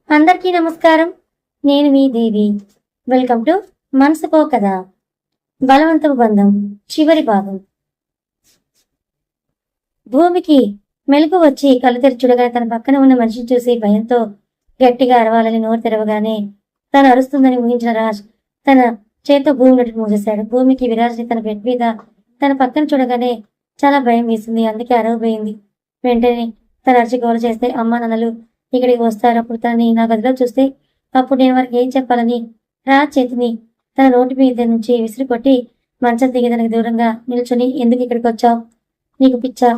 అందరికీ నమస్కారం. నేను మీ దేవి. వెల్కమ్ టు మనసుకో కథ. బలవంతపు బంధం చివరి భాగం. భూమికి మెలకు వచ్చి కళ్ళు తెరిచి చూడగానే తన పక్కన ఉన్న మనిషిని చూసి భయంతో గట్టిగా అరవాలని నోరు తెరవగానే తను అరుస్తుందని ఊహించిన రాజ్ తన చేత్తో భూమి నటుడు మూసేశాడు. భూమికి విరాజ్ని తన బెడ్ మీద తన పక్కన చూడగానే చాలా భయం వేసింది. అందుకే అరవబోయింది. వెంటనే తన అరిచి గోల చేస్తే అమ్మా నాన్నలు ఇక్కడికి వస్తారు. అప్పుడు తనని నా గదిలో చూస్తే అప్పుడు నేను వారికి ఏం చెప్పాలని రాజ్ చేతిని తన నోటి మీద నుంచి విసిరి కొట్టి మంచం దిగి తనకి దూరంగా నిల్చొని, ఎందుకు ఇక్కడికి వచ్చావు? నీకు పిచ్చా?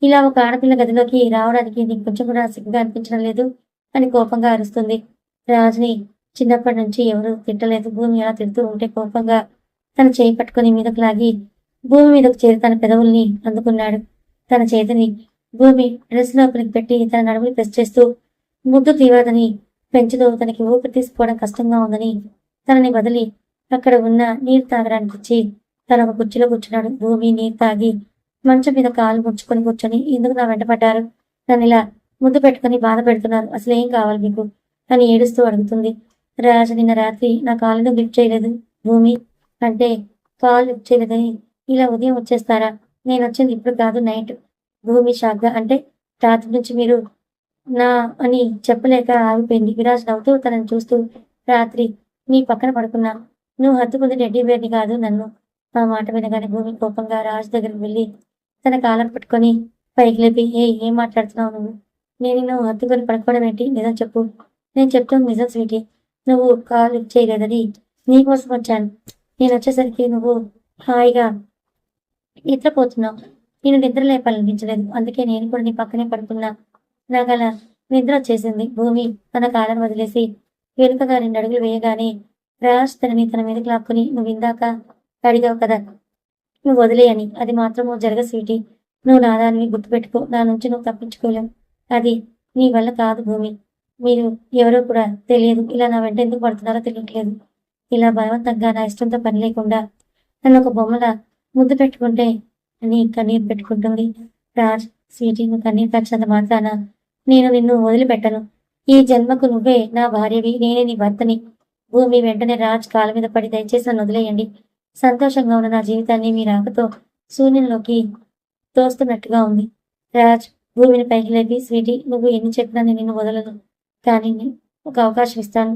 ఇలా ఒక ఆడపిల్ల గదిలోకి రావడానికి నీకు కొంచెం కూడా సిగ్గుగా అనిపించడం లేదు అని కోపంగా అరుస్తుంది. రాజ్ని చిన్నప్పటి నుంచి ఎవరు తిట్టలేదు. భూమి అలా తిడుతూ ఉంటే కోపంగా తన చేయి పట్టుకుని మీదకు లాగి భూమి మీదకు చేరి తన పెదవుల్ని అందుకున్నాడు. తన చేతిని భూమి డ్రెస్ లోపలికి పెట్టి తన నడుముని ప్రెస్ చేస్తూ ముద్దు తీవ్రతని పెంచుతూ తనకి ఊపిరి తీసుకోవడం కష్టంగా ఉందని తనని వదిలి అక్కడ ఉన్న నీరు తాగడానికి ఇచ్చి తన ఒక కుర్చీలో కూర్చున్నాడు. భూమి నీరు తాగి మంచం మీద కాలు ముడుచుకొని కూర్చొని, ఎందుకు నా వెంట పడ్డారు? నన్ను ఇలా ముద్దు పెట్టుకుని బాధ పెడుతున్నారు, అసలు ఏం కావాలి మీకు అని ఏడుస్తూ అడుగుతుంది. రాజు నిన్న రాత్రి నా కాలును లిఫ్ట్ చేయలేదు భూమి అంటే, కాలు లిఫ్ట్ చేయలేదని ఇలా ఉదయం వచ్చేస్తారా? నేను వచ్చింది ఇప్పుడు కాదు, నైట్. భూమి షాక్గా, అంటే రాత్రి నుంచి మీరు నా అని చెప్పలేక ఆగిపోయింది. విరాజ్ నవ్వుతూ తనని చూస్తూ, రాత్రి నీ పక్కన పడుకున్నా, నువ్వు హత్తుకుంది టెడ్డీ బేర్ని కాదు నన్ను. ఆ మాట వినగానే భూమి కోపంగా రాజు దగ్గరికి వెళ్ళి తన కాలం పట్టుకొని పైకి లేపి, ఏం మాట్లాడుతున్నావు నువ్వు? నేను నువ్వు హత్తుకొని పడుకోవడం ఏంటి? నిజం చెప్పు. నేను చెప్తాను నిజం స్వీటీ. నువ్వు కాల్ లిఫ్ట్ చేయలేదని నీకోసం వచ్చాను. నేను వచ్చేసరికి నువ్వు హాయిగా నిద్రపోతున్నావు. నేను నిద్ర లేపాలనిపించలేదు, అందుకే నేను కూడా నీ పక్కనే పడుకున్నా. నాకు అలా నిద్ర వచ్చేసింది. భూమి తన కాలం వదిలేసి వెనుకగా 2 అడుగులు వేయగానే రాజ్ తనని తన మీదకి లాక్కుని, నువ్వు ఇందాక అడిగావు కదా నువ్వు వదిలేయని, అది మాత్రం జరగ స్వీటీ. నువ్వు నాదాన్ని గుర్తుపెట్టుకో, నా నుంచి నువ్వు తప్పించుకోలేవు. అది నీ వల్ల కాదు భూమి. మీరు ఎవరో కూడా తెలియదు, ఇలా నా వెంట ఎందుకు పడుతున్నారో తెలియట్లేదు. ఇలా బలవంతంగా నా ఇష్టంతో పని లేకుండా నన్ను ఒక బొమ్మల ముద్దు పెట్టుకుంటే అని కన్నీరు పెట్టుకుంటుంది. రాజ్, స్వీటీ, నువ్వు కన్నీరు ఖర్చంత మాత్రాన నేను నిన్ను వదిలిపెట్టను. ఈ జన్మకు నువ్వే నా భార్యవి, నేనే నీ భర్తని. భూమి వెంటనే రాజ్ కాళ్ళ మీద పడి, దయచేసి నన్ను వదిలేయండి. సంతోషంగా ఉన్న నా జీవితాన్ని మీ రాకతో శూన్యంలోకి తోస్తున్నట్టుగా ఉంది. రాజ్ భూమిని పైకి లేపి, స్వీటీ, నువ్వు ఎన్ని చెప్పినా నేను నిన్ను వదలను, కానీ ఒక అవకాశం ఇస్తాను.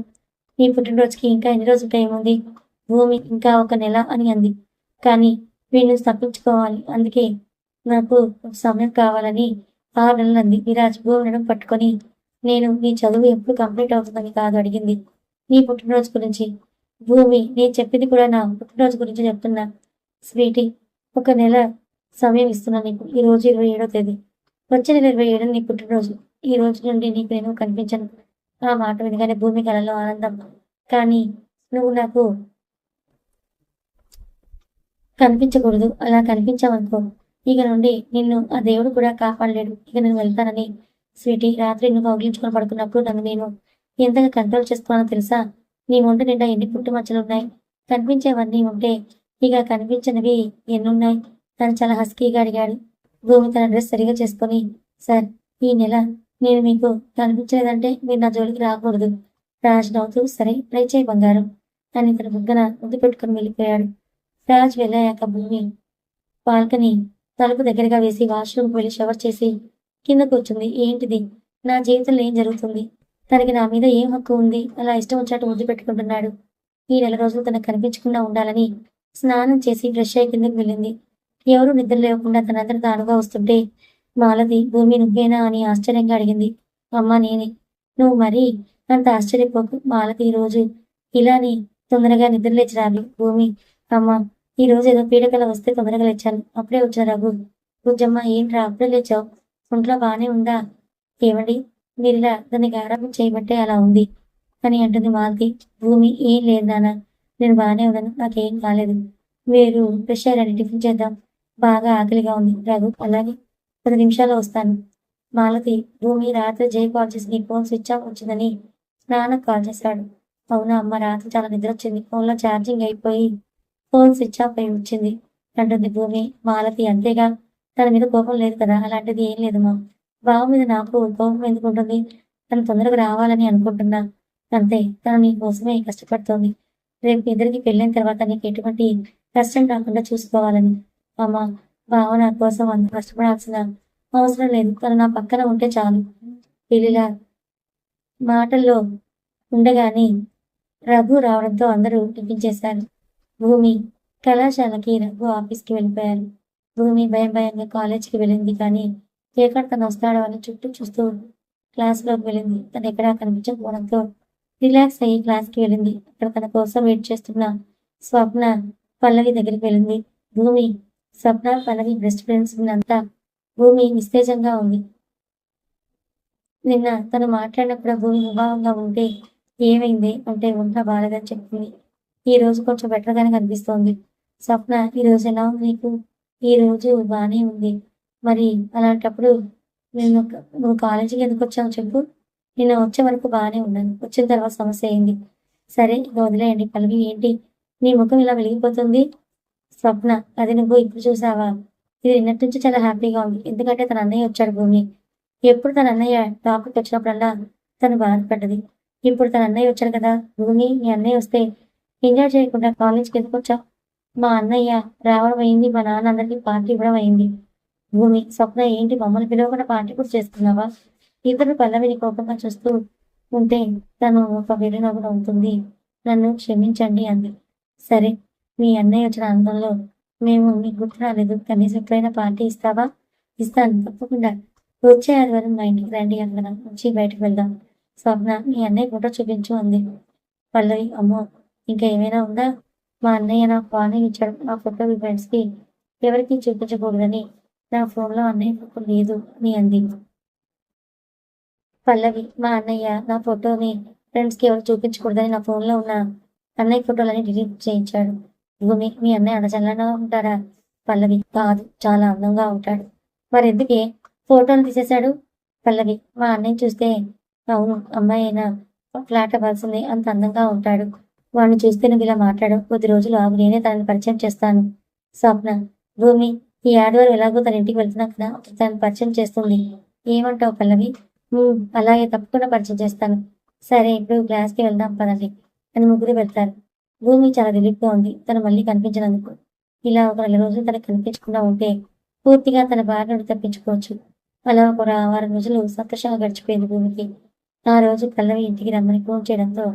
నీ పుట్టినరోజుకి ఇంకా ఎన్ని రోజులు టైం ఉంది? భూమి ఇంకా 1 నెల అని అంది. కానీ వీడిని తప్పించుకోవాలి, అందుకే నాకు సమయం కావాలని 6 నెలలు అంది. విరాజ్ భూమి పట్టుకొని, నేను నీ చదువు ఎప్పుడు కంప్లీట్ అవుతుందని కాదు అడిగింది, నీ పుట్టినరోజు గురించి. భూమి, నేను చెప్పింది కూడా నా పుట్టినరోజు గురించి చెప్తున్నా స్వీటీ. 1 నెల సమయం ఇస్తున్నా నీకు. ఈ రోజు 27వ తేదీ, వచ్చే నెల 27 నీ పుట్టినరోజు. ఈ రోజు నుండి నీకు నేను కనిపించను. ఆ మాట వినగానే భూమి కళలో ఆనందం. కానీ నువ్వు నాకు కనిపించకూడదు. అలా కనిపించావనుకో, ఇక నుండి నిన్ను ఆ దేవుడు కూడా కాపాడలేడు. ఇక నేను వెళ్తానని. స్వీటీ, రాత్రి నువ్వు కౌగిలించుకొని పడుకున్నప్పుడు నన్ను నేను ఎంతగా కంట్రోల్ చేసుకోవాలో తెలుసా? నీ ఒంటి నిండా ఎన్ని పుట్టుమచ్చలున్నాయి. కనిపించేవన్నీ ఉంటే ఇక కనిపించినవి ఎన్నున్నాయి అని చాలా హస్కీగా అడిగాడు. భూమి తన డ్రెస్ సరిగా చేసుకొని, సార్, ఈ నెల నేను మీకు కనిపించలేదంటే మీరు నా జోలికి రాకూడదు. రాజ్ నవ్వుతూ, సరే ట్రై చేయి బంగారం అని తన బుగ్గన ముద్దు పెట్టుకుని వెళ్ళిపోయాడు. రాజ్ వెళ్ళాక భూమి బాల్కనీ తలుపు దగ్గరగా వేసి వాష్రూమ్కి వెళ్ళి షవర్ చేసి కింద కూర్చుంది. ఏంటిది? నా జీవితంలో ఏం జరుగుతుంది? తనకి నా మీద ఏం హక్కు ఉంది? అలా ఇష్టం వచ్చినట్టు ముద్దు పెట్టుకుంటున్నాడు. ఈ 4 రోజులు తనకు కనిపించకుండా ఉండాలని స్నానం చేసి ఫ్రెష్ అయ్యి కిందకి వెళ్ళింది. ఎవరూ నిద్ర లేకుండా తనంతట తానుగా వస్తుంటే మాలతి, భూమి నువ్వేనా అని ఆశ్చర్యంగా అడిగింది. అమ్మ నేనే. నువ్వు మరీ అంత ఆశ్చర్యపోకు మాలతి, ఈ రోజు ఇలాని తొందరగా నిద్రలేచి రావి. భూమి, అమ్మ ఈ రోజు ఏదో పీడకల వస్తే తొందరగా లేచాను, అప్పుడే వచ్చా రఘు. బుజ్జమ్మ, ఏంట్రా అప్పుడే లేచావు? ఒంట్లో బాగానే ఉందా? ఏమండి, మీరు ఇలా దాన్ని గారాబం చేయబట్టే అలా ఉంది అని అంటుంది మాలతి. భూమి, ఏం లేదు నాన్న, నేను బాగానే ఉన్నాను, నాకేం కాలేదు. మీరు ఫ్రెష్ అయ్యారని టిఫిన్ చేద్దాం, బాగా ఆకలిగా ఉంది. రఘు, అలాగే 10 నిమిషాల్లో వస్తాను. మాలతి, భూమి, రాత్రి జై కాల్ చేసి నీ ఫోన్ స్విచ్ ఆఫ్ వచ్చిందని నాన్నకు కాల్ చేశాడు. అవునా అమ్మ, రాత్రి చాలా నిద్ర వచ్చింది, ఫోన్లో ఛార్జింగ్ అయిపోయి ఫోన్ స్విచ్ ఆఫ్ అయి వచ్చింది అంటుంది భూమి. మాలతి, అంతేగా, తన మీద కోపం లేదు కదా? అలాంటిది ఏం లేదమ్మా. బావ మీద నాకు కోపం ఎందుకు ఉంటుంది? తను తొందరగా రావాలని అనుకుంటున్నా. అంతే, తను నీ కోసమే కష్టపడుతోంది. రేపు ఇద్దరికి పెళ్ళైన తర్వాత నీకు ఎటువంటి కష్టం రాకుండా చూసుకోవాలని. అమ్మా, బావ నా కోసం అంత కష్టపడాల్సిన అవసరం లేదు. తను నా పక్కన ఉంటే చాలు. పెళ్లిలా మాటల్లో ఉండగానే రఘు రావడంతో అందరూ టిఫిన్ చేశారు. భూమి కళాశాలకి, రఘు ఆఫీస్కి వెళ్ళిపోయారు. భూమి భయం భయంగా కాలేజీకి వెళ్ళింది. కానీ ఎక్కడ తను వస్తాడో అని చుట్టూ చూస్తూ క్లాస్లోకి వెళ్ళింది. తను ఎక్కడా కనిపించకపోవడంతో రిలాక్స్ అయ్యి క్లాస్కి వెళ్ళింది. అక్కడ తన కోసం వెయిట్ చేస్తున్న స్వప్న, పల్లవి దగ్గరికి వెళ్ళింది. భూమి, స్వప్న, పల్లవి బెస్ట్ ఫ్రెండ్స్ అంతా భూమి నిస్తేజంగా ఉంది. నిన్న తను మాట్లాడినప్పుడు భూమి ముభావంగా ఉంటే ఏమైంది అంటే ఒంట్లో బాలేదని చెప్పింది. ఈ రోజు కొంచెం బెటర్గానే కనిపిస్తోంది. స్వప్న, ఈ రోజు ఎలా ఉంది నీకు? ఈ రోజు బాగానే ఉంది. మరి అలాంటప్పుడు నువ్వు కాలేజీకి ఎందుకు వచ్చావు చెప్పు? నిన్న వచ్చే వరకు బాగానే ఉన్నాను. వచ్చిన తర్వాత సమస్య అయింది. సరే, ఇక వదిలేయండి. పల్లవి, ఏంటి నీ ముఖం ఇలా వెలిగిపోతుంది? స్వప్న, అది నువ్వు ఇప్పుడు చూసావా? ఇది నిన్నటి నుంచి చాలా హ్యాపీగా ఉంది. ఎందుకంటే తన అన్నయ్య వచ్చాడు. భూమి ఎప్పుడు తన అన్నయ్య టాపిక్ వచ్చినప్పుడల్లా తను బాధపడ్డది. ఇప్పుడు తన అన్నయ్య వచ్చాడు కదా. భూమి, నీ అన్నయ్య వస్తే ఎంజాయ్ చేయకుండా కాలేజ్కి ఎందుకు వచ్చావు? మా అన్నయ్య రావడం అయింది, మా నాన్న అందరికీ పార్టీ ఇవ్వడం అయింది. భూమి, స్వప్న, ఏంటి మమ్మల్ని పిలవకుండా పార్టీ కూడా చేసుకున్నావా? ఇద్దరు పల్లవిని కోపంగా చూస్తూ ఉంటే తను ఒక వెర్రినవ్వు ఉంటుంది. నన్ను క్షమించండి అంది. సరే, మీ అన్నయ్య వచ్చిన ఆనందంలో మేము నీకు గుర్తు రాలేదు. కనీసం ఎప్పుడైనా పార్టీ ఇస్తావా? ఇస్తాను, తప్పకుండా. వచ్చే ఆదివారం మా ఇంటికి రండి. అందరం వచ్చి బయటకు వెళ్దాం. స్వప్న, మీ అన్నయ్య ఫోటో చూపించు అంది. పల్లవి, అమ్మో, ఇంకా ఏమైనా ఉందా? మా అన్నయ్య నాకు వార్నింగ్ ఇచ్చాడు. నా ఫోటో మీ ఫ్రెండ్స్కి ఎవరికి చూపించకూడదని. నా ఫోన్లో అన్నయ్య ఫోటో లేదు అని అంది. పల్లవి, మా అన్నయ్య నా ఫోటోని ఫ్రెండ్స్కి ఎవరు చూపించకూడదని నా ఫోన్లో ఉన్న అన్నయ్య ఫోటోలని డిలీట్ చేయించాడు. భూమి, మీ అన్నయ్య అందచల్లంగా ఉంటాడా? పల్లవి, కాదు, చాలా అందంగా ఉంటాడు. మరెందుకే ఫోటోలు తీసేశాడు? పల్లవి, మా అన్నయ్య చూస్తే అవును, అమ్మాయి అయినా ఫ్లాట్ అవ్వాల్సిందే, అంత అందంగా ఉంటాడు. వాడిని చూస్తే నువ్వు ఇలా మాట్లాడు. కొద్ది రోజులు ఆగు, నేనే తనని పరిచయం చేస్తాను. స్వప్న, భూమి, ఈ ఆదివారం ఎలాగో తన ఇంటికి వెళ్తున్నా కదా, తనని పరిచయం చేస్తుంది. ఏమంటావు పల్లవి? అలాగే, తప్పకుండా పరిచయం చేస్తాను. సరే, ఇప్పుడు క్లాస్కి వెళ్దాం పదండి అని ముగ్గురు వెళ్తారు. భూమి చాలా రిలీఫ్గా ఉంది తను మళ్ళీ కనిపించినందుకు. ఇలా ఒక 2 రోజులు తనకు కనిపించకుండా ఉంటే పూర్తిగా తన బారి నుండి తప్పించుకోవచ్చు. అలా ఒక వారం రోజులు సంతోషంగా గడిచిపోయింది భూమికి. ఆ రోజు పల్లవి ఇంటికి రమ్మని ఫోన్ చేయడంతో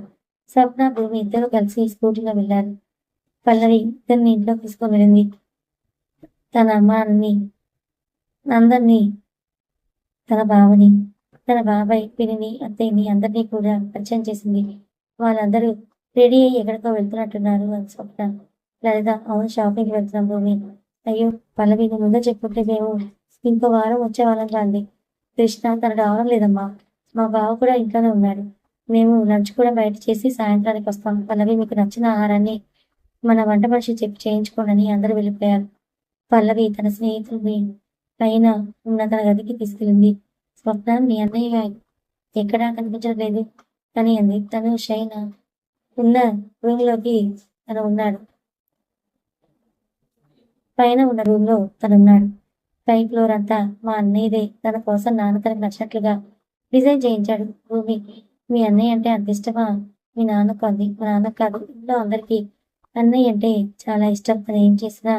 స్వప్న, భూమి ఇద్దరు కలిసి స్కూటీలో వెళ్ళారు. పల్లవి ఇద్దరిని ఇంట్లో తీసుకొని వెళ్ళింది. తన అమ్మాని, అందరినీ, తన బావని, తన బాబాయ్, పిన్ని, అత్తయ్యని అందరినీ కూడా పరిచయం చేసింది. వాళ్ళందరూ రెడీ అయ్యి ఎక్కడికో వెళ్తున్నట్టున్నారు అని స్వప్న. లలిత, అవును, షాపింగ్కి వెళ్తున్నాం భూమి. అయ్యో పల్లవి, నువ్వు ముందే చెప్పుకుంటే మేము ఇంకో వారం వచ్చేవాళ్ళం కాండి. కృష్ణ, తను రావడం లేదమ్మా. మా బావ కూడా ఇంట్లోనే ఉన్నాడు. మేము లంచ్ కూడా బయట చేసి సాయంత్రానికి వస్తాం. పల్లవి, మీకు నచ్చిన ఆహారాన్ని మన వంట మనిషి చెప్పి చేయించుకోండి. అందరూ వెళ్ళిపోయారు. పల్లవి తన స్నేహితుల్ని పైన ఉన్న తన గదికి తీసుకెళ్ళింది. స్వప్న, మీ అన్నయ్య ఎక్కడా కనిపించడం లేదు అని అంది. తను షైన ఉన్న రూమ్లోకి తను ఉన్నాడు. పైన ఉన్న రూమ్లో తనున్నాడు. పై ఫ్లోర్ అంతా మా అన్నయ్యదే. తన కోసం నాన్న తనకు నచ్చినట్లుగా డిజైన్ చేయించాడు. భూమి, మీ అన్నయ్య అంటే అంత ఇష్టమా? మీ నాన్నకు అంది. మా నాన్నకు కాదు, ఇంట్లో అందరికీ అన్నయ్య అంటే చాలా ఇష్టం. తను ఏం చేసినా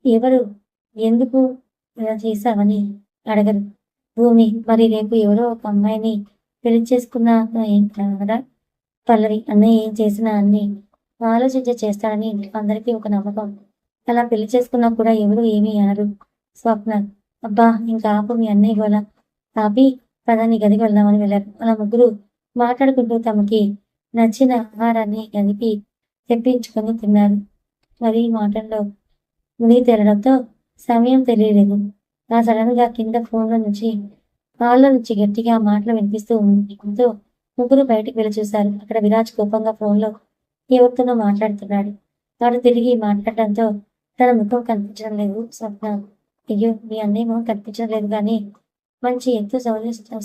ఎవరు ఎందుకు ఇలా చేశావని అడగరు. భూమి, మరి రేపు ఎవరో ఒక అమ్మాయిని పెళ్లి చేసుకున్నా ఏం కాదా? పల్లవి, అన్నయ్య ఏం చేసినా అన్ని ఆలోచించి చేస్తాడని అందరికీ ఒక నమ్మకం. అలా పెళ్లి చేసుకున్నా కూడా ఎవరు ఏమీ అనరు. స్వప్న, అబ్బా ఇంకా ఆపు మీ అన్నయ్య గోల. ఆపి పదాన్ని గదికి వెళ్దామని వెళ్ళారు. అలా ముగ్గురు మాట్లాడుకుంటూ తమకి నచ్చిన ఆహారాన్ని గదికి తెప్పించుకొని తిన్నారు. మరి మాటల్లో మునిగి తేలడంతో సమయం తెలియలేదు. ఆ సడన్ గా కింద ఫోన్లో నుంచి హాల్లో నుంచి గట్టిగా మాటలు వినిపిస్తూ ఉండడంతో ముగ్గురు బయటికి వెళ్ళి చూశారు. అక్కడ విరాజ్ కోపంగా ఫోన్లో ఎవరితోనో మాట్లాడుతున్నాడు. వాడు తిరిగి మాట్లాడడంతో తన ముఖం కనిపించడం లేదు. స్వప్న, అయ్యో, మీ అన్నయ్య ముఖం కనిపించడం లేదు, కానీ మంచి ఎత్తు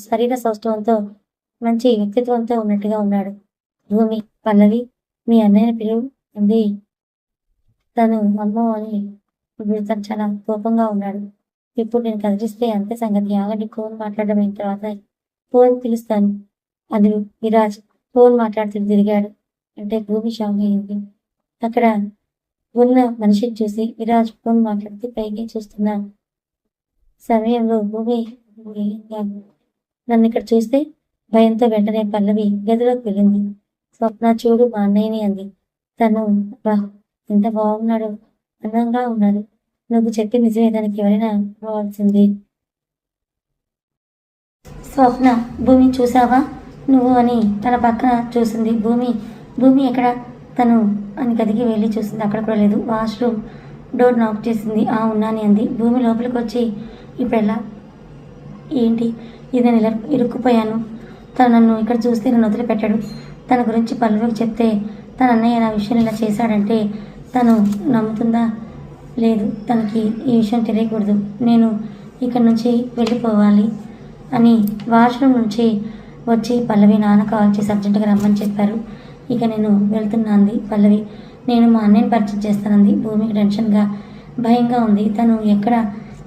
శరీర సౌష్ఠవంతో మంచి వ్యక్తిత్వంతో ఉన్నట్టుగా ఉన్నాడు. భూమి, పల్లవి, మీ అన్నయ్యని పిలువు అంది. తను అమ్మో అని ఇప్పుడు తను చాలా కోపంగా ఉన్నాడు. ఇప్పుడు నేను కదిలిస్తే అంతే సంగతి. ఆగండి, ఫోన్ మాట్లాడడం అయిన తర్వాత ఫోన్ పిలుస్తాను. అది విరాజ్ ఫోన్ మాట్లాడుతూ తిరిగాడు. అంటే భూమి షాక్ అయింది. అక్కడ ఉన్న మనిషిని చూసి విరాజ్ ఫోన్ మాట్లాడుతూ పైకి చూస్తున్న సమయంలో భూమి నన్ను ఇక్కడ చూస్తే భయంతో వెంటనే పల్లవి గదిలోకి వెళ్ళింది. స్వప్న చూడు మా అన్నయ్యని అంది. తను బా ఎంత బాగున్నాడు, అందంగా ఉన్నాడు. నువ్వు చెప్పి నిజమే, దానికి ఎవరైనా కావాల్సింది. స్వప్న భూమి చూసావా నువ్వు అని తన పక్కన చూసింది. భూమి ఎక్కడ తను అని గదికి వెళ్ళి చూసింది. అక్కడ కూడా లేదు. వాష్రూమ్ డోర్ నాక్ చేసింది. ఉన్నాని అంది. భూమి లోపలికి వచ్చి ఇప్పుడెలా ఏంటి ఇది, నేను ఇరుక్కుపోయాను. తను నన్ను ఇక్కడ చూస్తే నన్ను వదిలిపెట్టాడు. తన గురించి పల్లవికి చెప్తే తన అన్నయ్య నా విషయం ఇలా చేశాడంటే తను నమ్ముతుందా? లేదు, తనకి ఈ విషయం తెలియకూడదు. నేను ఇక్కడ నుంచి వెళ్ళిపోవాలి అని వాష్రూమ్ నుంచి వచ్చి పల్లవి నాన్న కాల్ చేసి అర్జెంటుగా రమ్మని చెప్పారు. ఇక నేను వెళ్తున్నా అంది పల్లవి. నేను మా అన్నయ్యని పరిచయం చేస్తానంది. భూమికి టెన్షన్గా భయంగా ఉంది. తను ఎక్కడ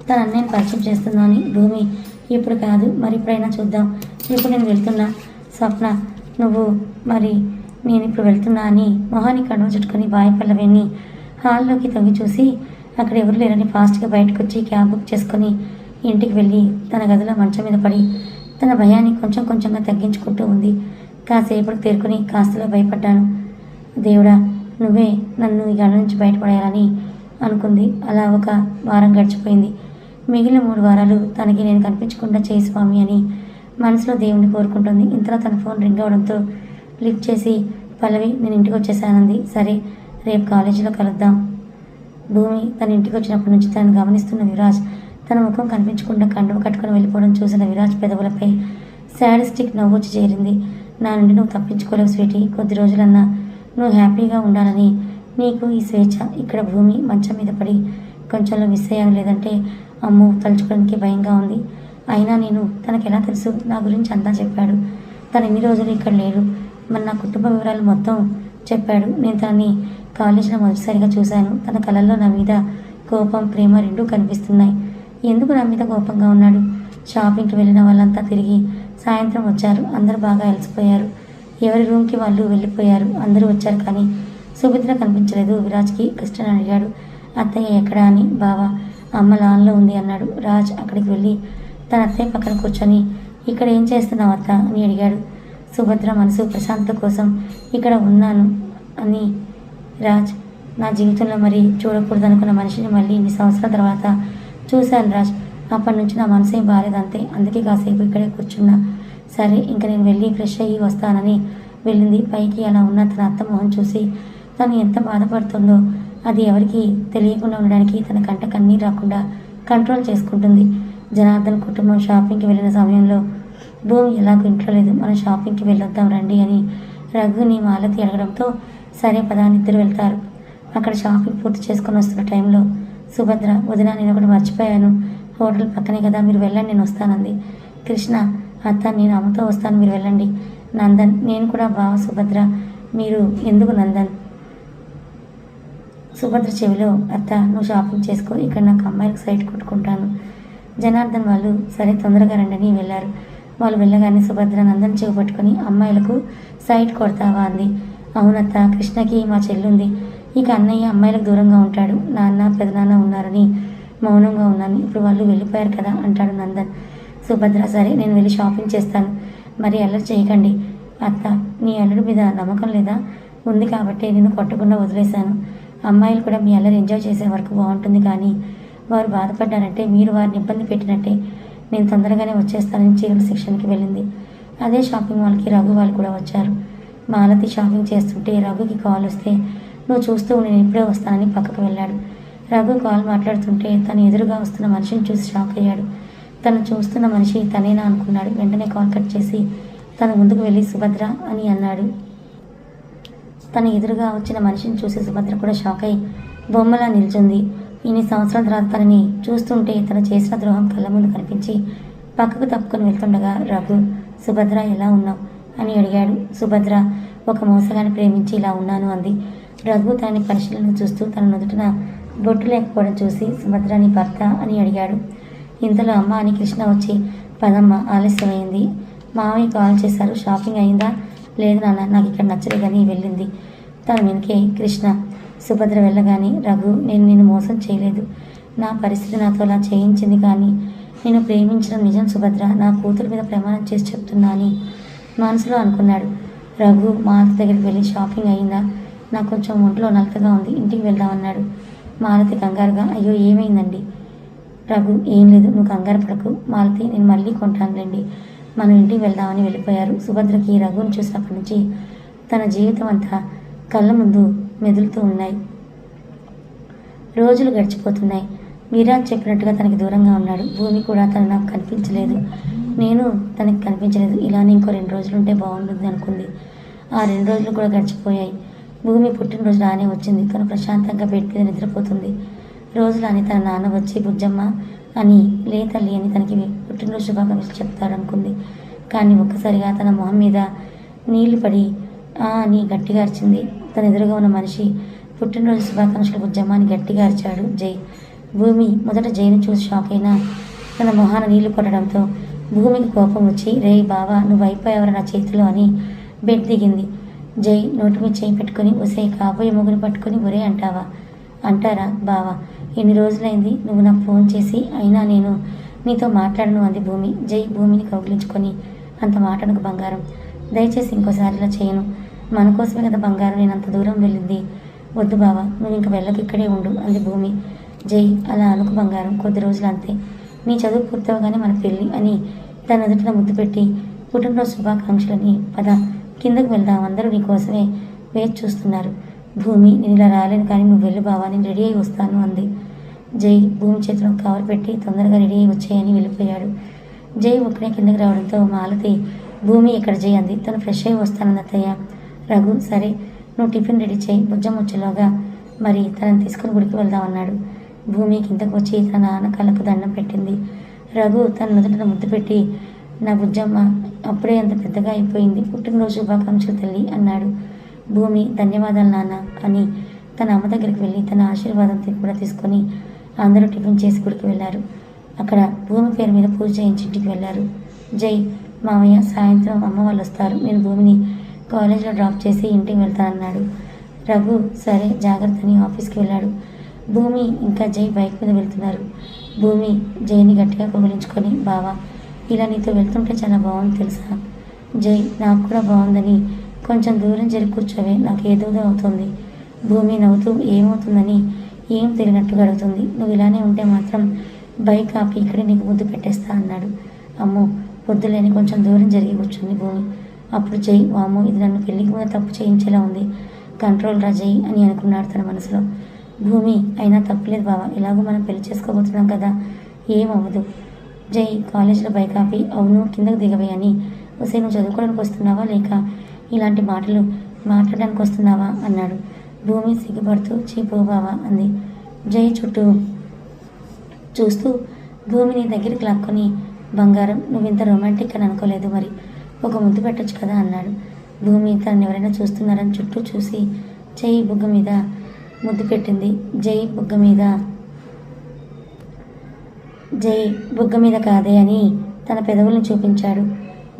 తన అన్నయ్యని పరిచయం చేస్తుందో అని. భూమి ఇప్పుడు కాదు, మరి ఇప్పుడైనా చూద్దాం. ఇప్పుడు నేను వెళ్తున్నా. స్వప్న నువ్వు మరి నేను ఇప్పుడు వెళ్తున్నా అని మొహాన్ని కడువ చుట్టుకొని బాయ్ పల్లవిని హాల్లోకి తొంగి చూసి అక్కడ ఎవరు లేరని ఫాస్ట్గా బయటకు వచ్చి క్యాబ్ బుక్ చేసుకొని ఇంటికి వెళ్ళి తన గదిలో మంచం మీద పడి తన భయాన్ని కొంచెం కొంచెంగా తగ్గించుకుంటూ ఉంది. కాసేపటికి తేరుకొని కాస్తలో భయపడ్డాను. దేవుడా, నువ్వే నన్ను ఈ గడ నుంచి బయటపడేయాలని అనుకుంది. అలా ఒక వారం గడిచిపోయింది. మిగిలిన 3 వారాలు తనకి నేను కనిపించకుండా చేయి స్వామి అని మనసులో దేవుణ్ణి కోరుకుంటుంది. ఇంతలో తన ఫోన్ రింగ్ అవడంతో లిఫ్ట్ చేసి పల్లవి నేను ఇంటికి వచ్చేసానంది. సరే, రేపు కాలేజీలో కలుద్దాం. భూమి తన ఇంటికి వచ్చినప్పటి నుంచి తనను గమనిస్తున్న విరాజ్ తన ముఖం కనిపించకుండా కండువ కట్టుకుని వెళ్ళిపోవడం చూసిన విరాజ్ పెదవులపై శాడిస్టిక్ నవ్వు వచ్చి చేరింది. నా నుండి నువ్వు తప్పించుకోలేవు స్వీటీ. కొద్ది రోజులన్నా నువ్వు హ్యాపీగా ఉండాలని నీకు ఈ స్వేచ్ఛ. ఇక్కడ భూమి మంచం మీద పడి కొంచెంలో మిస్ అయ్యాను. లేదంటే అమ్మో తలుచుకోవడానికి భయంగా ఉంది. అయినా నేను తనకు ఎలా తెలుసు? నా గురించి అంతా చెప్పాడు. తను ఎన్ని రోజులు ఇక్కడ లేడు. మరి నా కుటుంబ వివరాలు మొత్తం చెప్పాడు. నేను తనని కాలేజీలో మొదటిసారిగా చూశాను. తన కళల్లో నా మీద కోపం, ప్రేమ రెండూ కనిపిస్తున్నాయి. ఎందుకు నా మీద కోపంగా ఉన్నాడు? షాపింగ్కి వెళ్ళిన వాళ్ళంతా తిరిగి సాయంత్రం వచ్చారు. అందరూ బాగా అలసిపోయారు. ఎవరి రూమ్కి వాళ్ళు వెళ్ళిపోయారు. అందరూ వచ్చారు కానీ సుభద్ర కనిపించలేదు. విరాజ్కి కృష్ణ అడిగాడు, అత్తయ్య ఎక్కడా అని. బావా అమ్మ లాన్లో ఉంది అన్నాడు. రాజ్ అక్కడికి వెళ్ళి తన అత్తయ్య పక్కన కూర్చొని ఇక్కడ ఏం చేస్తున్నావు అత్త అని అడిగాడు. సుభద్ర మనసు ప్రశాంతత కోసం ఇక్కడ ఉన్నాను అని. రాజ్ నా జీవితంలో మరి చూడకూడదు అనుకున్న మనిషిని మళ్ళీ ఇన్ని సంవత్సరాల తర్వాత చూశాను రాజ్. అప్పటి నుంచి నా మనసు ఏం బాగాలేదు అంతే. అందుకే కాసేపు ఇక్కడే కూర్చున్నా. సరే ఇంకా నేను వెళ్ళి ఫ్రెష్ అయ్యి వస్తానని వెళ్ళింది. పైకి అలా ఉన్న తన అత్త మొహం చూసి తను ఎంత బాధపడుతుందో అది ఎవరికి తెలియకుండా ఉండడానికి తన కంట కన్నీరు రాకుండా కంట్రోల్ చేసుకుంటుంది. జనార్దన్ కుటుంబం షాపింగ్కి వెళ్ళిన సమయంలో భూమి ఎలాగో ఇంట్లో లేదు. మనం షాపింగ్కి వెళ్ళొద్దాం రండి అని రఘుని మాలతి అడగడంతో సరే పదాన్ని ఇద్దరు వెళ్తారు. అక్కడ షాపింగ్ పూర్తి చేసుకొని వస్తున్న టైంలో సుభద్ర, వదిన నేను ఒకటి మర్చిపోయాను, హోటల్ పక్కనే కదా, మీరు వెళ్ళండి నేను వస్తానంది. కృష్ణ, అత్త నేను అమ్మతో వస్తాను, మీరు వెళ్ళండి. నందన్, నేను కూడా బావ. సుభద్ర, మీరు ఎందుకు నందన్? సుభద్ర చెవిలో, అత్త నువ్వు షాపింగ్ చేసుకో, ఇక్కడ నాకు అమ్మాయిలకు సైట్ కొట్టుకుంటాను. జనార్దన్ వాళ్ళు సరే తొందరగా రండి వెళ్ళారు. వాళ్ళు వెళ్ళగానే సుభద్ర నందన్ చెవి పట్టుకొని అమ్మాయిలకు సైట్ కొడతావా అంది. అవునత్త, కృష్ణకి మా చెల్లుంది. ఇక అన్నయ్య అమ్మాయిలకు దూరంగా ఉంటాడు. నాన్న పెదనాన్న ఉన్నారని మౌనంగా ఉన్నాను. ఇప్పుడు వాళ్ళు వెళ్ళిపోయారు కదా అంటాడు నందన్. సుభద్ర, సరే నేను వెళ్ళి షాపింగ్ చేస్తాను, మరి అల్లరి చేయకండి. అత్త, నీ అల్లుడి మీద నమ్మకం లేదా? ఉంది కాబట్టి నేను కొట్టకుండా వదిలేశాను. అమ్మాయిలు కూడా మీ అల్లరి ఎంజాయ్ చేసే వరకు బాగుంటుంది, కానీ వారు బాధపడ్డారంటే మీరు వారిని ఇబ్బంది పెట్టినట్టే. నేను తొందరగానే వచ్చేస్తానని చీరల సెక్షన్కి వెళ్ళింది. అదే షాపింగ్ మాల్కి రఘు వాళ్ళు కూడా వచ్చారు. మాలతి షాపింగ్ చేస్తుంటే రఘుకి కాల్ వస్తే నువ్వు చూస్తూ నేను ఇప్పుడే వస్తానని పక్కకు వెళ్ళాడు. రఘు కాల్ మాట్లాడుతుంటే తను ఎదురుగా వస్తున్న మనిషిని చూసి షాక్ అయ్యాడు. తను చూస్తున్న మనిషి తనేనా అనుకున్నాడు. వెంటనే కాల్ కట్ చేసి తన ముందుకు వెళ్ళి సుభద్ర అని అన్నాడు. తన ఎదురుగా వచ్చిన మనిషిని చూసి సుభద్ర కూడా షాక్ అయి బొమ్మలా నిల్చుంది. ఇన్ని సంవత్సరాల తర్వాత తనని చూస్తుంటే తను చేసిన ద్రోహం కళ్ళ ముందు కనిపించి పక్కకు తప్పుకొని వెళ్తుండగా రఘు, సుభద్ర ఎలా ఉన్నావు అని అడిగాడు. సుభద్ర ఒక మోసగాన్ని ప్రేమించి ఇలా ఉన్నాను అంది. రఘు తనని పరిశీలన చూస్తూ తన నుదుటిన బొట్టు లేకపోవడం చూసి సుభద్ర నీ భర్త అని అడిగాడు. ఇంతలో అమ్మ అని కృష్ణ వచ్చి పదమ్మ ఆలస్యమైంది మామయ్య కాల్ చేశారు. షాపింగ్ అయిందా? లేదు నాన్న, నాకు ఇక్కడ నచ్చలేదని వెళ్ళింది. తన వెనకే కృష్ణ. సుభద్ర వెళ్ళగానే, రఘు, నేను నిన్ను మోసం చేయలేదు. నా పరిస్థితి నాతో అలా చేయించింది, కానీ నేను ప్రేమించడం నిజం సుభద్ర. నా కూతురు మీద ప్రమాణం చేసి చెప్తున్నా అని మనసులో అనుకున్నాడు. రఘు మాలతి దగ్గరికి వెళ్ళి, షాపింగ్ అయిందా? నాకు కొంచెం ఒంట్లో నలకగా ఉంది, ఇంటికి వెళ్దామన్నాడు. మాలతి కంగారుగా, అయ్యో ఏమైందండి? రఘు, ఏం లేదు, నువ్వు కంగారు పడకు మాలతి, నేను మళ్ళీ కొంటానులేండి, మనం ఇంటికి వెళ్దామని వెళ్ళిపోయారు. సుభద్రకి రఘుని చూసినప్పటి నుంచి తన జీవితం అంతా కళ్ళ ముందు మెదులుతూ ఉన్నాయి. రోజులు గడిచిపోతున్నాయి. విరాట్ చెప్పినట్టుగా తనకి దూరంగా ఉన్నాడు. భూమి కూడా తను నాకు కనిపించలేదు, నేను తనకి కనిపించలేదు. ఇలానే ఇంకో 2 రోజులు ఉంటే బాగుంటుంది అనుకుంది. ఆ 2 రోజులు కూడా గడిచిపోయాయి. భూమి పుట్టినరోజు రానే వచ్చింది. తను ప్రశాంతంగా బెడ్ మీద నిద్రపోతుంది. రోజులాని తన నాన్న వచ్చి, బుజ్జమ్మ అని, లే తల్లి అని తనకి పుట్టినరోజు శుభాకాంక్షలు చెప్తాడనుకుంది. కానీ ఒక్కసారిగా తన మొహం మీద నీళ్లు పడి అని గట్టిగా అరిచింది. తన ఎదురుగా ఉన్న మనిషి పుట్టినరోజు శుభాకాంక్షలు బుజ్జమ్మ అని గట్టిగా అరిచాడు జై. భూమి మొదట జైని చూసి షాక్ అయినా తన మొహాన నీళ్లు కొట్టడంతో భూమికి కోపం వచ్చి, రే బావా, నువ్వు అయిపోయావరా నా చేతిలో అని బెడ్ దిగింది. జై నోటి మీద చేయి పెట్టుకుని, ఒసే కాబోయే మొగుని పట్టుకుని ఒరే అంటావా? అంటారా బావా? ఎన్ని రోజులైంది నువ్వు నాకు ఫోన్ చేసి, అయినా నేను నీతో మాట్లాడను అంది భూమి. జై భూమిని కౌగిలించుకొని, అంత మాటనకు బంగారం, దయచేసి ఇంకోసారి ఇలా చేయను. మన కోసమే కదా బంగారం నేను అంత దూరం వెళ్ళింది. వద్దు బావా, నువ్వు ఇంక వెళ్ళకు, ఇక్కడే ఉండు అంది భూమి. జై, అలా అనుకు బంగారం, కొద్ది రోజులు అంతే, నీ చదువు పూర్తవగానే మన పెళ్ళి అని తన ఎదుటిన ముద్దు పెట్టి, పుట్టినరోజు శుభాకాంక్షలని, పద కిందకు వెళ్దాం, అందరూ నీ కోసమే వేచి చూస్తున్నారు. భూమి, నేను ఇలా రాలేను, కానీ నువ్వు వెళ్ళు బావా, నేను రెడీ అయి వస్తాను అంది. జై భూమి చేతిలో కవర్ పెట్టి తొందరగా రెడీ అయి వచ్చాయని వెళ్ళిపోయాడు. జై ఒక్కడే కిందకి రావడంతో మాలతి, భూమి ఇక్కడ జై అంది. తను ఫ్రెష్ అయి వస్తానన్న అత్తయ్య. రఘు, సరే నువ్వు టిఫిన్ రెడీ చేయి, బుజ్జం వచ్చేలోగా మరి తనని తీసుకుని గుడికి వెళ్దామన్నాడు. భూమి కిందకు వచ్చి తన నాన్న కళ్ళకు దండం పెట్టింది. రఘు తన నుదుటిన ముద్దు పెట్టి, నా బుజ్జమ్మ అప్పుడే అంత పెద్దగా అయిపోయింది, పుట్టినరోజు శుభాకాంక్షలు తల్లి అన్నాడు. భూమి, ధన్యవాదాలు నాన్న అని తన అమ్మ దగ్గరికి వెళ్ళి తన ఆశీర్వాదం కూడా తీసుకొని అందరూ టిఫిన్ చేసి గుడికి వెళ్ళారు. అక్కడ భూమి పేరు మీద పూజ చేయించి ఇంటికి వెళ్ళారు. జై, మామయ్య సాయంత్రం అమ్మ వాళ్ళు వస్తారు, నేను భూమిని కాలేజీలో డ్రాప్ చేసి ఇంటికి వెళ్తానన్నాడు. రఘు, సరే జాగ్రత్త అని ఆఫీస్కి వెళ్ళాడు. భూమి ఇంకా జై బైక్ మీద వెళ్తున్నారు. భూమి జైని గట్టిగా కౌగిలించుకొని, బావా, ఇలా నీతో వెళ్తుంటే చాలా బాగుంది తెలుసా? జై, నాకు కూడా బాగుందని, కొంచెం దూరం జరిగి కూర్చోవే, నాకు ఏదోదో అవుతుంది. భూమి నవ్వుతూ, ఏమవుతుందని ఏం తెలియనట్టుగా అడుగుతుంది. నువ్వు ఇలానే ఉంటే మాత్రం బైక్ ఆపి ఇక్కడే నీకు ముద్దు పెట్టేస్తా అన్నాడు. అమ్మో వద్దులేని కొంచెం దూరం జరిగి కూర్చుంది భూమి. అప్పుడు జై, వామ్మో ఇది నన్ను పెళ్లికి ముందు తప్పు చేయించేలా ఉంది, కంట్రోల్ రా జై అని అనుకున్నాడు తన మనసులో. భూమి, అయినా తప్పులేదు బావా, ఎలాగో మనం పెళ్లి చేసుకోబోతున్నాం కదా, ఏమవ్వదు. జై కాలేజీలో బైక్ ఆపి, అవును కిందకు దిగవే అని, వస్తే నువ్వు చదువుకోవడానికి వస్తున్నావా లేక ఇలాంటి మాటలు మాట్లాడడానికి వస్తున్నావా అన్నాడు. భూమి సిగ్గుపడుతూ, చీపో బావా అంది. జై చుట్టూ చూస్తూ భూమిని దగ్గరికి లాక్కొని, బంగారం నువ్వు ఇంత రొమాంటిక్ అని అనుకోలేదు, మరి ఒక ముద్దు పెట్టొచ్చు కదా అన్నాడు. భూమి తనని ఎవరైనా చూస్తున్నారని చుట్టూ చూసి జై బుగ్గ మీద ముద్దు పెట్టింది. జై బుగ్గ మీద కాదే అని తన పెదవులను చూపించాడు.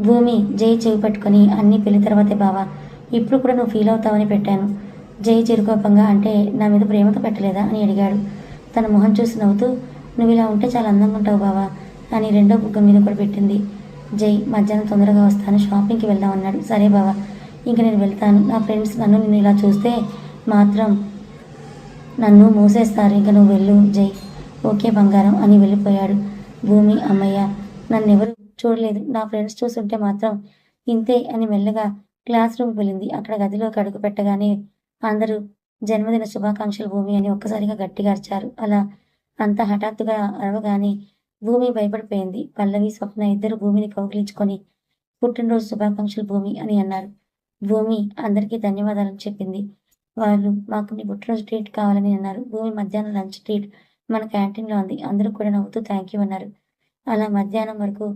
భూమి జై చెవి పట్టుకొని, అన్నీ పెళ్లి తర్వాతే బావా, ఇప్పుడు కూడా నువ్వు ఫీల్ అవుతావని పెట్టాను. జై చిరుకోపంగా, అంటే నా మీద ప్రేమతో పెట్టలేదా అని అడిగాడు. తన మొహం చూసి నవ్వుతూ, నువ్వు ఇలా ఉంటే చాలా అందంగా ఉంటావు బావా అని రెండో బుగ్గ మీద కూడా పెట్టింది. జై, మధ్యాహ్నం తొందరగా వస్తాను, షాపింగ్కి వెళ్దాం అన్నాడు. సరే బావా, ఇంక నేను వెళ్తాను, నా ఫ్రెండ్స్ నిన్ను ఇలా చూస్తే మాత్రం నన్ను మూసేస్తారు, ఇంక నువ్వు వెళ్ళు జై. ఓకే బంగారం అని వెళ్ళిపోయాడు. భూమి, అమ్మయ్య నన్ను ఎవరు చూడలేదు, నా ఫ్రెండ్స్ చూస్తుంటే మాత్రం ఇంతే అని మెల్లగా క్లాస్ రూమ్కి వెళ్ళింది. అక్కడ గదిలోకి అడుగు పెట్టగానే అందరూ జన్మదిన శుభాకాంక్షలు భూమి అని ఒక్కసారిగా గట్టిగా అరిచారు. అలా అంత హఠాత్తుగా అరవగానే భూమి భయపడిపోయింది. పల్లవి, స్వప్న ఇద్దరు భూమిని కౌగిలించుకొని, పుట్టినరోజు శుభాకాంక్షలు భూమి అని అన్నారు. భూమి అందరికీ ధన్యవాదాలని చెప్పింది. వాళ్ళు మాకు నీ పుట్టినరోజు ట్రీట్ కావాలని అన్నారు. భూమి మధ్యాహ్నం లంచ్ ట్రీట్ మన క్యాంటీన్లో ఉంది. అందరూ కూడా నవ్వుతూ థ్యాంక్ యూ అన్నారు. అలా మధ్యాహ్నం వరకు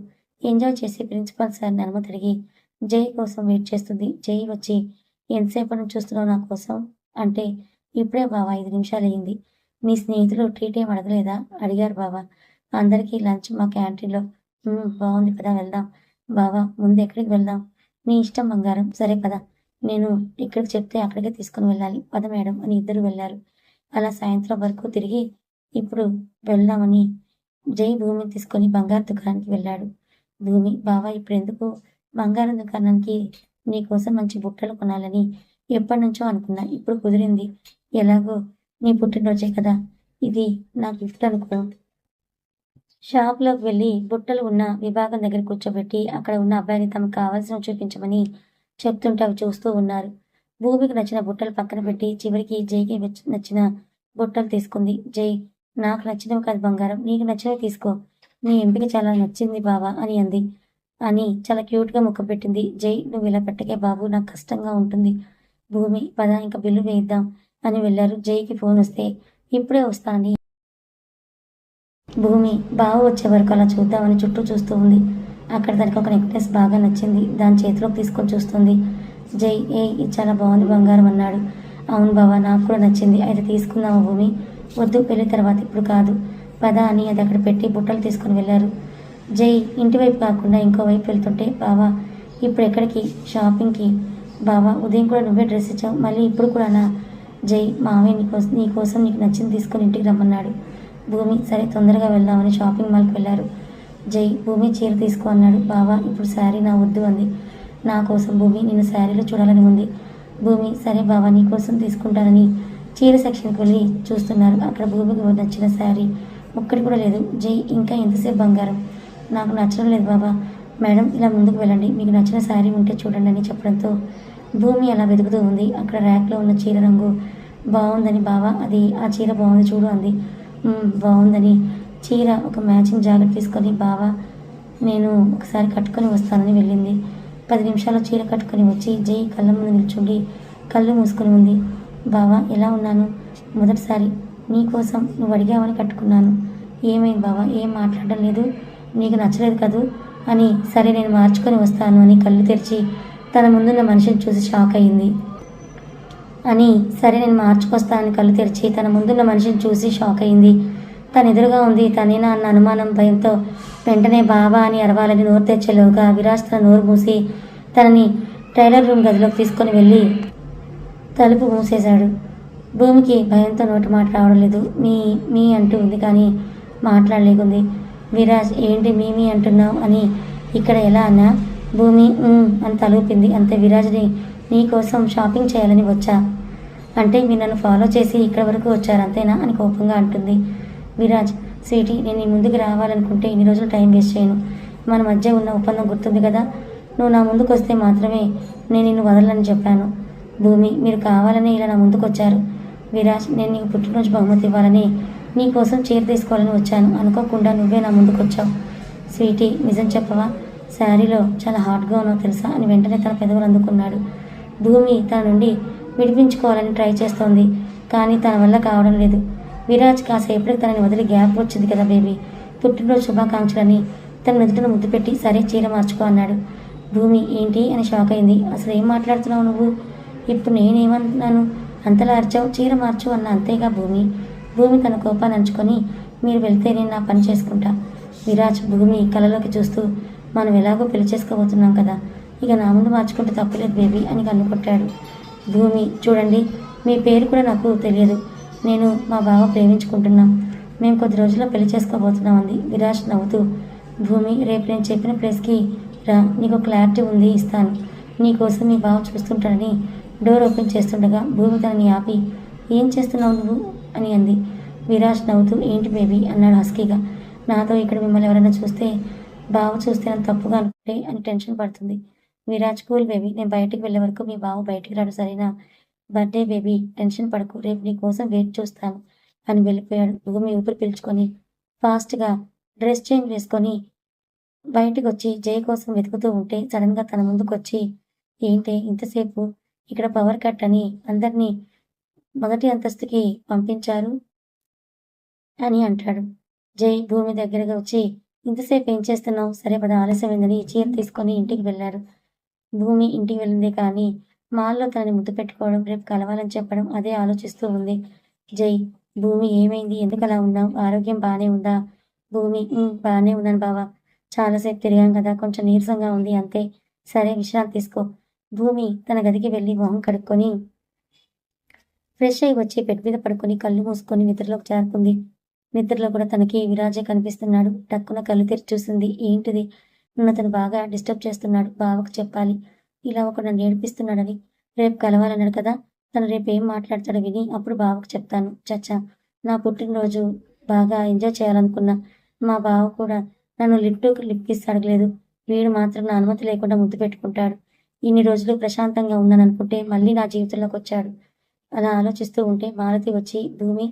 ఎంజాయ్ చేసి ప్రిన్సిపాల్ సార్ని అనుమతి అడిగి జై కోసం వెయిట్ చేస్తుంది. జై వచ్చి, ఎంతసేపటి నుంచి చూస్తున్నావు నా కోసం అంటే, ఇప్పుడే బావా 5 నిమిషాలు అయ్యింది, నీ స్నేహితులు ట్రీట్ ఏం అడగలేదా అడిగారు బావా. అందరికీ లంచ్ మా క్యాంటీన్లో. బాగుంది కదా వెళ్దాం, బావా ముందు ఎక్కడికి వెళ్దాం? నీ ఇష్టం బంగారం. సరే పద. నేను ఎక్కడికి చెప్తే అక్కడికే తీసుకుని వెళ్ళాలి. పద మేడం అని ఇద్దరు వెళ్ళారు. అలా సాయంత్రం వరకు తిరిగి ఇప్పుడు వెళ్దామని జై భూమిని తీసుకొని బంగారు దుకాణానికి వెళ్ళాడు. భూమి, బావా ఇప్పుడెందుకు? బంగారం దుకాణానికి నీకోసం మంచి బుట్టలు కొనాలని ఎప్పటినుంచో అనుకున్నా. ఇప్పుడు కుదిరింది. ఎలాగో నీ పుట్టినరోజే కదా, ఇది నా గిఫ్ట్ అనుకో. షాప్లోకి వెళ్ళి బుట్టలు ఉన్న విభాగం దగ్గర కూర్చోబెట్టి అక్కడ ఉన్న అబ్బాయిని తమకు కావాల్సినవి చూపించమని చెప్తుంటే అవి చూస్తూ ఉన్నారు. భూమికి నచ్చిన బుట్టలు పక్కన పెట్టి చివరికి జైకి నచ్చిన బుట్టలు తీసుకుంది. జై, నాకు నచ్చినవి కాదు బంగారం, నీకు నచ్చినవి తీసుకో. నీ ఎంపిక చాలా నచ్చింది బావా అని అంది. అని చాలా క్యూట్గా ముఖం పెట్టింది. జై, నువ్వు ఇలా పెట్టకే బాబు, నాకు కష్టంగా ఉంటుంది. భూమి, పద ఇంకా బిల్లు వేయిద్దాం అని వెళ్ళారు. జైకి ఫోన్ వస్తే ఇప్పుడే వస్తానని భూమి బావ వచ్చే వరకు అలా చూద్దామని చుట్టూ చూస్తూ ఉంది. అక్కడ తనకి ఒక నెక్లెస్ బాగా నచ్చింది. దాని చేతిలోకి తీసుకొని చూస్తుంది. జై, ఏ ఇది చాలా బాగుంది బంగారం అన్నాడు. అవును బావా, నాకు కూడా నచ్చింది. అయితే తీసుకుందామా భూమి? వద్దు, పెళ్లి తర్వాత, ఇప్పుడు కాదు, పద అని అది అక్కడ పెట్టి బుట్టలు తీసుకుని వెళ్ళారు. జై ఇంటి వైపు కాకుండా ఇంకో వైపు వెళ్తుంటే, బావా ఇప్పుడు ఎక్కడికి? షాపింగ్కి. బావా ఉదయం కూడా నువ్వే డ్రెస్ ఇచ్చావు, మళ్ళీ ఇప్పుడు కూడానా? జై, మావయ్య నీకోసం నీకు నచ్చింది తీసుకొని ఇంటికి రమ్మన్నాడు. భూమి, సరే తొందరగా వెళ్దామని షాపింగ్ మాల్కి వెళ్ళారు. జై, భూమి చీర తీసుకో అన్నాడు. బావా ఇప్పుడు శారీ నా వద్దు అంది. నా కోసం భూమి, నిన్ను శారీలో చూడాలని ఉంది. భూమి, సరే బావా నీకోసం తీసుకుంటానని చీర సెక్షన్కి వెళ్ళి చూస్తున్నారు. అక్కడ భూమికి నచ్చిన శారీ ఒక్కటి కూడా లేదు. జై, ఇంకా ఎంతసేపు బంగారం? నాకు నచ్చడం లేదు బాబా. మేడం ఇలా ముందుకు వెళ్ళండి, మీకు నచ్చిన శారీ ఉంటే చూడండి అని చెప్పడంతో భూమి అలా వెతుకుతూ ఉంది. అక్కడ ర్యాక్లో ఉన్న చీర రంగు బాగుందని, బావా అది ఆ చీర బాగుంది చూడు అంది. బాగుందని చీర ఒక మ్యాచింగ్ జాకెట్ తీసుకొని, బావా నేను ఒకసారి కట్టుకొని వస్తానని వెళ్ళింది. 10 నిమిషాల్లో చీర కట్టుకొని వచ్చి జై కళ్ళ ముందు నిల్చుండి కళ్ళు మూసుకొని ఉంది. బావా ఎలా ఉన్నాను? మొదటిసారి నీకోసం నువ్వు అడిగావని కట్టుకున్నాను. ఏమైంది బావా? ఏం మాట్లాడడం లేదు? నీకు నచ్చలేదు కదూ అని. సరే నేను మార్చుకొని వస్తాను అని కళ్ళు తెరిచి తన ముందున్న మనిషిని చూసి షాక్ అయింది. అని సరే నేను మార్చుకొస్తానని కళ్ళు తెరిచి తన ముందున్న మనిషిని చూసి షాక్ అయింది. తను ఎదురుగా ఉంది తనేనా అన్న అనుమానం భయంతో వెంటనే బావా అని అరవాలని నోరు తెచ్చేలోగా విరాజ్ తన నోరు మూసి తనని టైలర్ రూమ్ గదిలోకి తీసుకొని వెళ్ళి తలుపు మూసేశాడు. భూమికి భయంతో నోటి మాట రావడం లేదు. మీ అంటూ ఉంది కానీ మాట్లాడలేకుంది. విరాజ్, ఏంటి మీ అంటున్నావు అని ఇక్కడ ఎలా అన్నా? భూమి అని తలూపింది. అంతే. విరాజ్ని నీకోసం షాపింగ్ చేయాలని వచ్చా అంటే మీరు నన్ను ఫాలో చేసి ఇక్కడ వరకు వచ్చారు అంతేనా అని కోపంగా అంటుంది. విరాజ్, స్వీటీ, నేను నీ ముందుకు రావాలనుకుంటే ఇన్ని రోజులు టైం వేస్ట్ చేయను. మన మధ్య ఉన్న ఒప్పందం గుర్తుంది కదా? నువ్వు నా ముందుకు వస్తే మాత్రమే నేను నిన్ను వదలని చెప్పాను. భూమి, మీరు కావాలని ఇలా నా ముందుకు వచ్చారు. విరాజ్, నేను నీకు పుట్టినరోజు బహుమతి ఇవ్వాలని నీకోసం చీర తీసుకోవాలని వచ్చాను. అనుకోకుండా నువ్వే నా ముందుకు వచ్చావు. స్వీటీ, నిజం చెప్పవా? శారీలో చాలా హాట్గా ఉన్నావు తెలుసా అని వెంటనే తన పెదవులు అందుకున్నాడు. భూమి తన నుండి విడిపించుకోవాలని ట్రై చేస్తోంది కానీ తన వల్ల కావడం లేదు. విరాజ్ కాసేపటికి తనని వదిలి గ్యాప్ వచ్చింది కదా బేబీ, పుట్టినరోజు శుభాకాంక్షలని తన నుదుటిన ముద్దు పెట్టి సరే చీర మార్చుకో అన్నాడు. భూమి ఏంటి అని షాక్ అయింది. అసలు ఏం మాట్లాడుతున్నావు నువ్వు? ఇప్పుడు నేనేమంటున్నాను? అంతలా అరిచావు, చీర మార్చు అన్న అంతేగా భూమి. భూమి తన కోపాన్ని అంచుకొని మీరు వెళ్తే నేను నా పని చేసుకుంటా. విరాజ్ భూమి కళ్ళలోకి చూస్తూ మనం ఎలాగో పెళ్లి చేసుకోబోతున్నాం కదా, ఇక నా ముందు మార్చుకుంటే తప్పులేదు బేబీ అని కన్నుకొట్టాడు. భూమి, చూడండి మీ పేరు కూడా నాకు తెలియదు, నేను మా బావ ప్రేమించుకుంటున్నాం, మేము కొద్ది రోజుల్లో పెళ్లి చేసుకోబోతున్నాం అంది. విరాజ్ నవ్వుతూ భూమి రేపు నేను చెప్పిన ప్లేస్కి రా, నీకు క్లారిటీ ఉంది ఇస్తాను, నీకోసం మీ బావ చూస్తుంటాడని డోర్ ఓపెన్ చేస్తుండగా భూమి తనని ఆపి ఏం చేస్తున్నావు నువ్వు అని అంది. విరాజ్ నవ్వుతూ ఏంటి బేబీ అన్నాడు హస్కీగా. నాతో ఇక్కడ మిమ్మల్ని ఎవరైనా చూస్తే బావ చూస్తే నన్ను తప్పుగా అనుకుంటే అని టెన్షన్ పడుతుంది. విరాజ్ కూల్ బేబీ, నేను బయటికి వెళ్ళే వరకు మీ బావ బయటికి రాడు సరేనా? బర్త్డే బేబీ, టెన్షన్ పడకు, రేపు నీ కోసం వెయిట్ చూస్తాను అని వెళ్ళిపోయాడు. భూమి ఊపిరి పీల్చుకొని ఫాస్ట్గా డ్రెస్ చేంజ్ వేసుకొని బయటికి వచ్చి జై కోసం వెతుకుతూ ఉంటే సడన్గా తన ముందుకు వచ్చి ఏంటి ఇంతసేపు ఇక్కడ పవర్ కట్ అని అందరినీ మొదటి అంతస్తుకి పంపించారు అని అంటాడు. జై భూమి దగ్గరగా వచ్చి ఇంతసేపు ఏం చేస్తున్నావు? సరే పద ఆలస్యమైందని చీర తీసుకొని ఇంటికి వెళ్ళారు. భూమి ఇంటికి వెళ్ళిందే కానీ మాల్లో తనని ముద్దు పెట్టుకోవడం, రేపు కలవాలని చెప్పడం అదే ఆలోచిస్తూ ఉంది. జై, భూమి ఏమైంది? ఎందుకు అలా ఉన్నావు? ఆరోగ్యం బాగానే ఉందా? భూమి బాగానే ఉన్నాను బావా, చాలాసేపు తిరిగాం కదా, కొంచెం నీరసంగా ఉంది అంతే. సరే విశ్రాంతి తీసుకో. భూమి తన గదికి వెళ్ళి మొహం కడుక్కొని ఫ్రెష్ అయి వచ్చి బెడ్ మీద పడుకొని కళ్ళు మూసుకొని నిద్రలోకి జారుకుంది. నిద్రలో కూడా తనకి విరాజే కనిపిస్తున్నాడు. టక్కున కళ్ళు తెరిచి చూసింది. ఏంటిది? నన్ను అతను బాగా డిస్టర్బ్ చేస్తున్నాడు. బావకు చెప్పాలి. ఇలా ఒక నన్ను ఏడిపిస్తున్నాడని. రేపు కలవాలన్నాడు కదా, తను రేపు ఏం మాట్లాడతాడో విని అప్పుడు బావకు చెప్తాను. చచ్చా, నా పుట్టినరోజు బాగా ఎంజాయ్ చేయాలనుకున్నా. మా బావ కూడా నన్ను లిప్ కిస్ అడగలేదు. వీడు మాత్రం నా అనుమతి లేకుండా ముద్దు పెట్టుకుంటాడు. ఇన్ని రోజులు ప్రశాంతంగా ఉన్నాననుకుంటే మళ్ళీ నా జీవితంలోకి వచ్చాడు. అలా ఆలోచిస్తూ ఉంటే మాలతి వచ్చి, భూమి